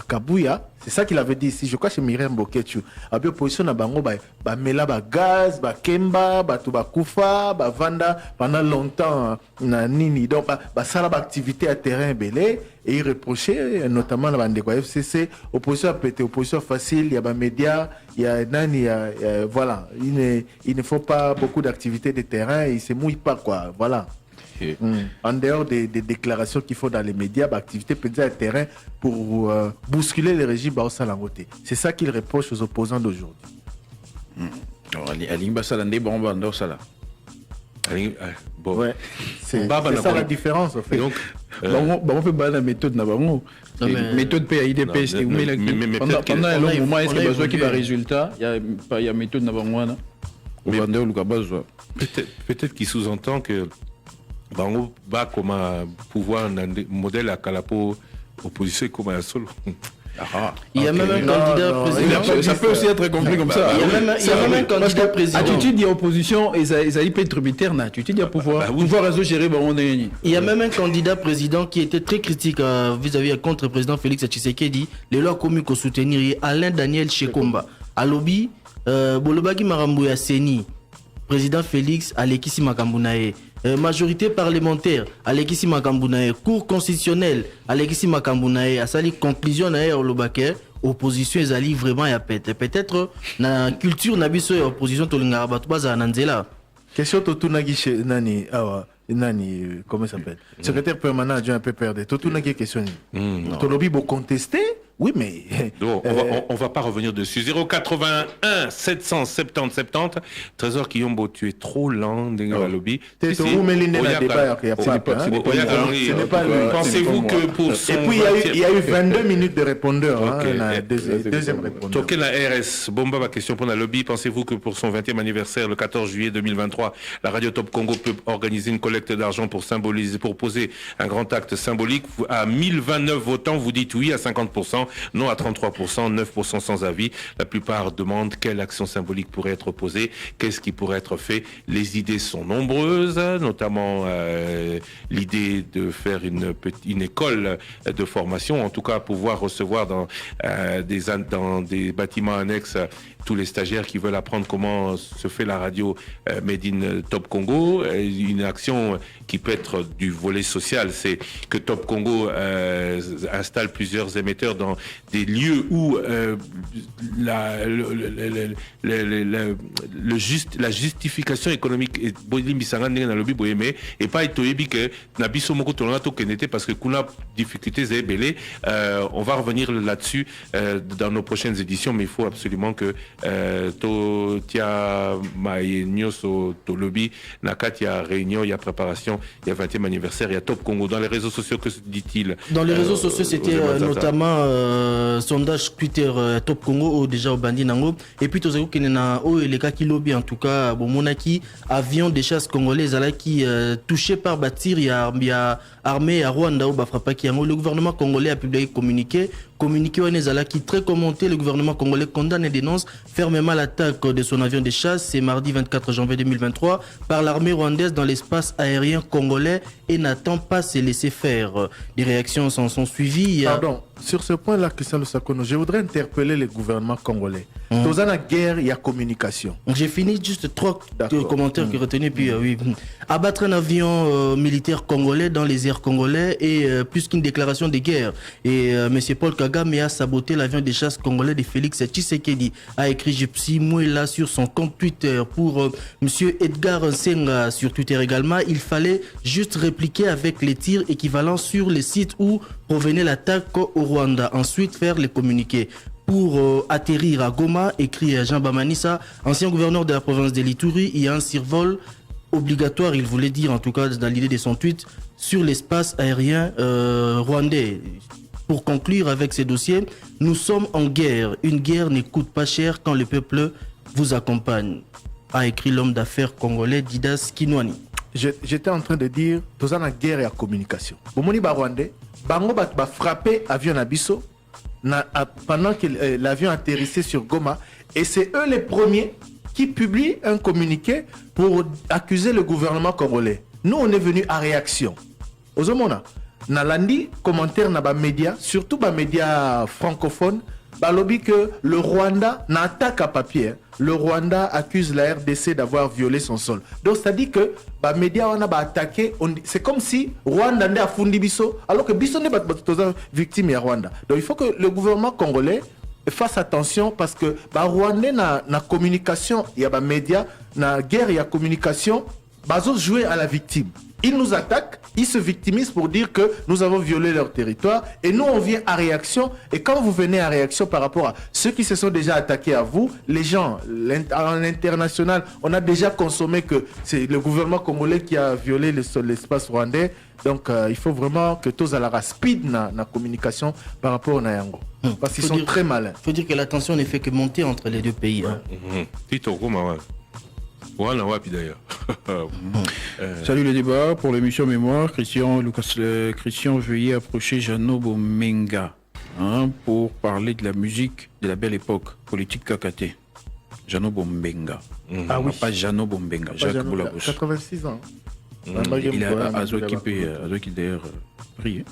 Kabuya, c'est ça qu'il avait dit ici, je crois chez Mirem Bokechu. Abi opposition na bango ba mela ba gaz, ba kemba, ba to ba kufa, ba vanda pendant longtemps na nini donc ba sala ba activité à terrain belé et il reprochait notamment la bande de FCC opposition à pété, opposition facile, il y a ba médias, il y a nani voilà, il ne faut pas beaucoup d'activités de terrain, il se mouille pas quoi, voilà. En dehors des déclarations qu'il faut dans les médias, activité peut-être à terrain pour bousculer le régime Baossa Langote. C'est ça qu'il reproche aux opposants d'aujourd'hui. Ouais, c'est ça la différence en fait. Donc, on fait pas la méthode na bango. Méthode PAIDPS pendant un long moment est-ce que besoin qu'il y a résultat, il y a méthode na bango na. Peut-être qu'il sous-entend que Bango va comme un pouvoir un modèle à Kalapo opposition comme un solo. Il y a même un candidat président. Ça peut aussi être compris comme ça. Il y a même un candidat président. Attitude d'opposition, ils ont peut tributaire, attitude à pouvoir réseau gérer. Il y a même un candidat président qui était très critique vis-à-vis contre le président Félix Tshisekedi. Les lois communes qu'on soutenir Alain Daniel Shekomba. À lobby, Bolobagi Marambouya Seni, président Félix Alekisi Makambunae. Majorité parlementaire Alekisi Makambunae. Cour constitutionnelle Alekisi Makambunae. À sali conclusion na Olobake. Opposition ezali vraiment ya pète. Peut-être na culture na biso ya opposition tolingara batu baza nanzela. Question Totunagi chez Nani comment ça s'appelle? Secrétaire permanent adjoint PPRD. Totunagi question. Tolobi bo contester? Oui, mais... Donc, on va pas revenir dessus. 081 770 70. Trésor Kiyombo, tu es trop lent dans la lobby. Ce n'est pas lui. Pensez-vous que pour son... Et puis, il y a eu 22 minutes de répondeur. Deuxième répondeur. Token la RS. Bomba, ma question pour la lobby. Pensez-vous que pour son 20e anniversaire, le 14 juillet 2023, la Radio Top Congo peut organiser une collecte d'argent pour poser un grand acte symbolique? À 1029 votants, vous dites oui à 50%. Non à 33%, 9% sans avis. La plupart demandent quelle action symbolique pourrait être posée, qu'est-ce qui pourrait être fait. Les idées sont nombreuses, notamment l'idée de faire une école de formation, en tout cas pouvoir recevoir dans des bâtiments annexes tous les stagiaires qui veulent apprendre comment se fait la radio Made in Top Congo. Une action qui peut être du volet social, c'est que Top Congo installe plusieurs émetteurs dans des lieux où la justification économique est et pas que nabiso moko tolanga to kenete parce que kuna difficultés zébélé. On va revenir là-dessus dans nos prochaines éditions, mais il faut absolument que to tia mayenyoso to lobby nakati ya réunion, il y a préparation, il y a 20e anniversaire, il y a Top Congo dans les réseaux sociaux. Que dit-il? Dans les réseaux sociaux, c'était notamment sondage Twitter Top Congo ou déjà au Bandi Nango. Et puis tous qui na o les cas qui lobby en tout cas bon monaki avion de chasse congolais ala qui touché par bâtir il y a armée à Rwanda ou Bafrapa qui le gouvernement congolais a publié communiqué Onezala qui très commenté. Le gouvernement congolais condamne et dénonce fermement l'attaque de son avion de chasse. C'est mardi 24 janvier 2023 par l'armée rwandaise dans l'espace aérien congolais et n'attend pas se laisser faire. Les réactions s'en sont suivies. Pardon, sur ce point-là, Christian Lusakono, je voudrais interpeller le gouvernement congolais. Dans la guerre, il y a communication. J'ai fini juste 3 commentaires que retenus. Puis oui, abattre un avion militaire congolais dans les airs congolais est plus qu'une déclaration de guerre. Et M. Paul Kagame a saboté l'avion de chasse congolais de Félix Tshisekedi, a écrit Gypsy Mouela sur son compte Twitter. Pour M. Edgar Nsenga sur Twitter également, il fallait juste répliquer avec les tirs équivalents sur les sites où provenait l'attaque au Rwanda. Ensuite, faire les communiqués. Pour atterrir à Goma, écrit Jean Bamanissa, ancien gouverneur de la province de l'Ituri, il y a un survol obligatoire, il voulait dire en tout cas dans l'idée de son tweet, sur l'espace aérien rwandais. Pour conclure avec ces dossiers, nous sommes en guerre. Une guerre ne coûte pas cher quand le peuple vous accompagne, a écrit l'homme d'affaires congolais Didas Kinwani. J'étais en train de dire, dans la guerre et la communication. Bomoni ba Rwandais, bango ba frappé avion Nabiso, pendant que l'avion atterrissait sur Goma, et c'est eux les premiers qui publient un communiqué pour accuser le gouvernement congolais. Nous, on est venus à réaction. Ozomona, Nalandi, commentaire na ba média, surtout ba média francophone, ba lobby que le Rwanda n'attaque à papier. Le Rwanda accuse la RDC d'avoir violé son sol. Donc ça dit que les médias ont attaqué. C'est comme si Rwanda a fondé Bisso, alors que Bisso n'est pas victime de Rwanda. Donc il faut que le gouvernement congolais fasse attention parce que Rwanda na communication, il y a des médias, na guerre, il y a communication, ils jouer à la victime. Ils nous attaquent, ils se victimisent pour dire que nous avons violé leur territoire et nous on vient à réaction. Et quand vous venez à réaction par rapport à ceux qui se sont déjà attaqués à vous, les gens, en international, on a déjà consommé que c'est le gouvernement congolais qui a violé l'espace rwandais. Donc il faut vraiment que tous à la speed na communication par rapport au Nayango. Parce qu'ils sont très malins. Il faut dire que la tension ne fait que monter entre les deux pays. Voilà, wapi d'ailleurs. Salut le débat pour l'émission Mémoire. Christian veuillez approcher Jeannot Bomenga. pour parler de la musique de la belle époque, politique Kakate. Jano Bombenga. Ah oui. Pas Jano Bombenga, Jacques Boulabous. 86 ans. Il a occupé d'ailleurs prié.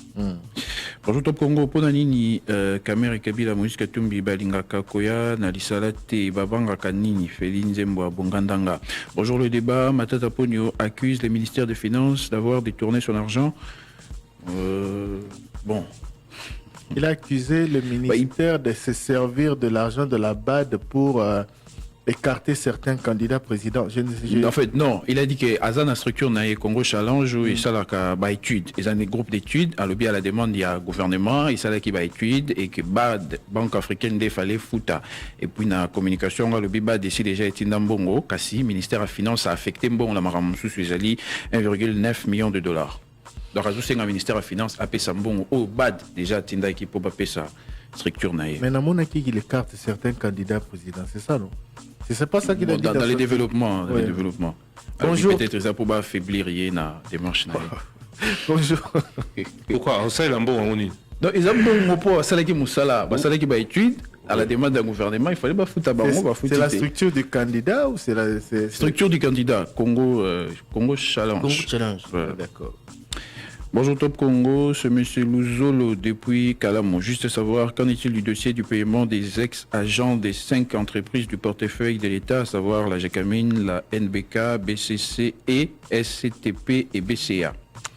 Bonjour Top Congo, Ponanini, Kamer et Kabila, Moïse Katumbi, Balinga Kakoya, Nalisalate, Babanga Kanini, Félin Zemboa, Bongandanga. Bonjour le débat, Matata Pogno accuse les ministères des Finances d'avoir détourné son argent. Bon. Il a accusé le ministère de se servir de l'argent de la BAD pour écarter certains candidats présidents. En fait, non. Il a dit que Azana structure na Congo Challenge où il s'ala ka ba étude. Ils ont des groupes d'études. À l'objet à la demande il y a gouvernement. Il s'ala qui ba étude et que BAD Banque africaine des fallait fouta. Et puis na communication à l'objet BAD ici déjà est indambongo. Kassi ministère des Finances a affecté bon la maramoussou suizali 1,9 million de dollars. Donc à un ministère des Finances a payé ça bon au BAD déjà tinda qui peut pas payer ça structure na. Mais na mon qui il écarte certains candidats présidents, c'est ça non? C'est pas ça qu'il a dit dans les développements. Dans les développements. Bonjour. Peut-être ça pour affaiblir la démarche. Bonjour. Pourquoi on sait l'ambo on est. Donc ils ont bon pour ça qui moussala, ça qui va étude à la demande d'un gouvernement, il fallait pas foutre c'est la structure du candidat ou c'est la structure du candidat Congo Challenge. Congo Challenge. D'accord. Bonjour Top Congo, c'est monsieur Luzolo depuis Kalamo. Juste savoir, qu'en est-il du dossier du paiement des ex-agents des 5 entreprises du portefeuille de l'État, à savoir la GECAMIN, la NBK, BCC et SCTP et BCA.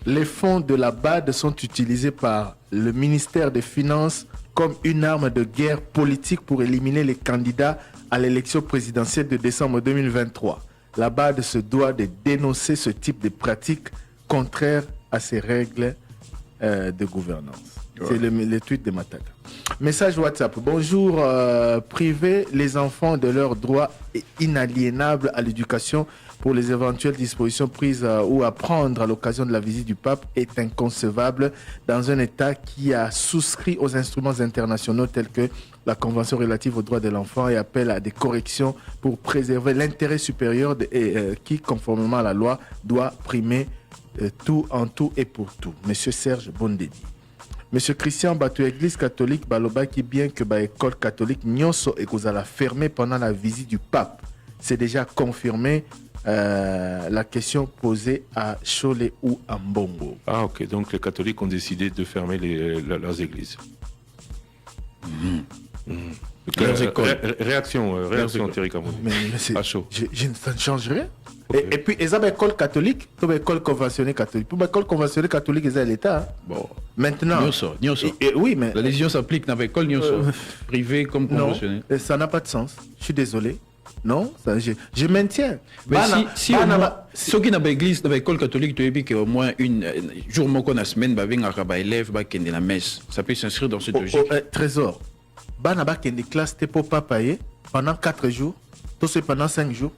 Les fonds de la BAD sont utilisés par le ministère des Finances comme une arme de guerre politique pour éliminer les candidats à l'élection présidentielle de décembre 2023. La BAD se doit de dénoncer ce type de pratiques contraires à ces règles de gouvernance. Ouais. C'est le tweet de Matata. Message WhatsApp. Bonjour, priver les enfants de leurs droits inaliénables à l'éducation pour les éventuelles dispositions prises ou à prendre à l'occasion de la visite du pape est inconcevable dans un État qui a souscrit aux instruments internationaux tels que la Convention relative aux droits de l'enfant et appelle à des corrections pour préserver l'intérêt supérieur qui, conformément à la loi, doit primer tout en tout et pour tout. Monsieur Serge Bondedi. Monsieur Christian Batou, Église catholique, Baloba qui bien que l'école catholique Nyonso et Kozala fermée pendant la visite du pape. C'est déjà confirmé la question posée à Cholet ou à Mbongo. Ah ok, donc les catholiques ont décidé de fermer leurs églises. Réaction Thierry Cameroun. Mais c'est chaud. Ça ne change rien. Okay. Et puis, ils ont une école catholique, ils ont une école conventionnelle catholique. Pour l'école conventionnelle catholique, ils ont l'État. Bon. Maintenant. Oui, mais. La décision s'applique dans l'école privée comme conventionnelle. Non, ça n'a pas de sens. Je suis désolé. Non, ça, je maintiens. Mais si ceux qui n'ont pas d'église, dans l'école catholique, tu as dit qu'au moins un jour, la semaine, un élève qui est la messe. Ça peut s'inscrire dans cette logique. Trésor. Banaba qui est des classes, tu peux pas payer pendant 4 jours, tout c'est pendant 5 jours.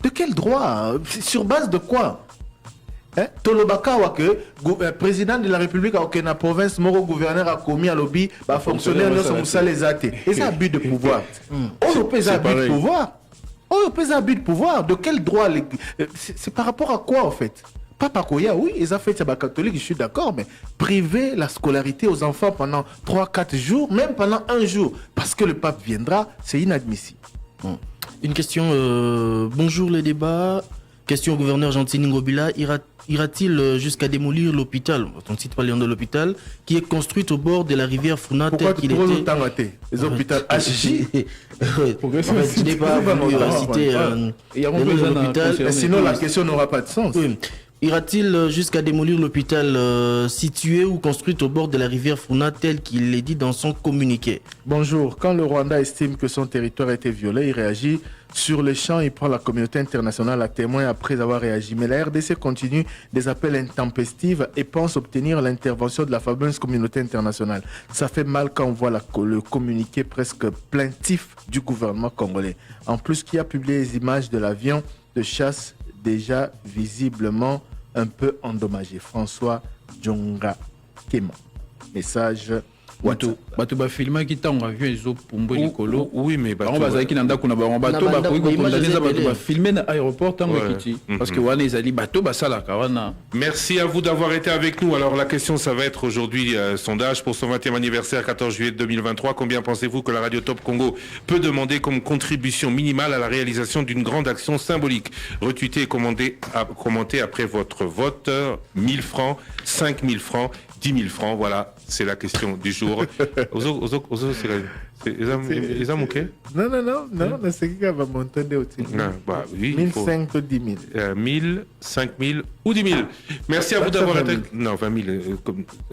De quel droit? Sur base de quoi? Tolobaka que président de la République a la province, mon gouverneur a commis à lobby, fonctionnaire sont les athées. Et c'est abus de pouvoir. On peut abus de pouvoir. On peut abus de pouvoir. De quel droit? C'est par rapport à quoi en fait? Papa Koya, oui, ils ont fait ça catholique, je suis d'accord, mais priver la scolarité aux enfants pendant 3-4 jours, même pendant 1 jour, parce que le pape viendra, c'est inadmissible. Une question, bonjour les débats. Question au gouverneur Gentini Ngobila, ira-t-il jusqu'à démolir l'hôpital, on ne cite pas le nom de l'hôpital, qui est construite au bord de la rivière Funa tel qu'il était... Pourquoi tu raté les hôpitaux HJ? Je n'ai pas voulu citer le nom de l'hôpital. Sinon la question n'aura pas de sens. Oui. Ira-t-il jusqu'à démolir l'hôpital situé ou construit au bord de la rivière Funa tel qu'il est dit dans son communiqué? Bonjour. Quand le Rwanda estime que son territoire a été violé, il réagit sur le champ. Il prend la communauté internationale à témoin après avoir réagi. Mais la RDC continue des appels intempestifs et pense obtenir l'intervention de la fameuse communauté internationale. Ça fait mal quand on voit le communiqué presque plaintif du gouvernement congolais. En plus, qui a publié les images de l'avion de chasse déjà visiblement un peu endommagé. François Djonga Kema. Message bato bafilma qui tanga avion ezopumba likolo oui mais bango bazalaki na ndako na bango bato bakoki kokondane bato bafilme na aéroport ntango ekiti parce que wana ezali bato basalaka wana. Merci à vous d'avoir été avec nous. Alors la question ça va être aujourd'hui sondage pour son 20e anniversaire 14 juillet 2023. Combien pensez-vous que la radio Top Congo peut demander comme contribution minimale à la réalisation d'une grande action symbolique? Retweetez et commentez après votre vote. 1000 francs, 5000 francs, 10 000 francs, voilà, c'est la question du jour. Ils ont manqué? Non, c'est qui va monter au-dessus. Oui, 1005 ou 10 000. 1000, 5000 ou 10 000. Merci à vous d'avoir été. Non, 20 000.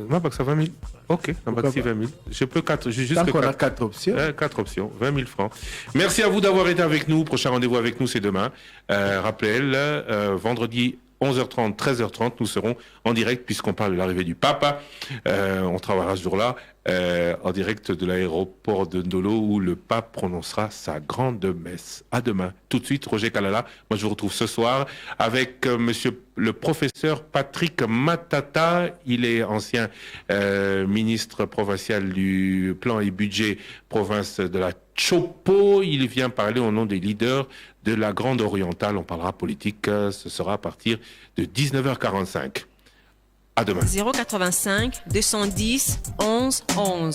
Non, pas que ça 20 000. Ok, non, pas que c'est 20 000. Je peux 4. Juste tant qu'on a 4 options. 4 options, 20 000 francs. Merci à vous d'avoir été avec nous. Prochain rendez-vous avec nous, c'est demain. Rappelez-le, vendredi 11h30, 13h30, nous serons en direct puisqu'on parle de l'arrivée du Papa. On travaillera ce jour-là en direct de l'aéroport de Ndolo où le pape prononcera sa grande messe. À demain. Tout de suite, Roger Kalala. Moi, je vous retrouve ce soir avec monsieur le professeur Patrick Matata. Il est ancien ministre provincial du plan et budget province de la Chopo. Il vient parler au nom des leaders de la Grande Orientale. On parlera politique. Ce sera à partir de 19h45. À demain. 085 210 11 11.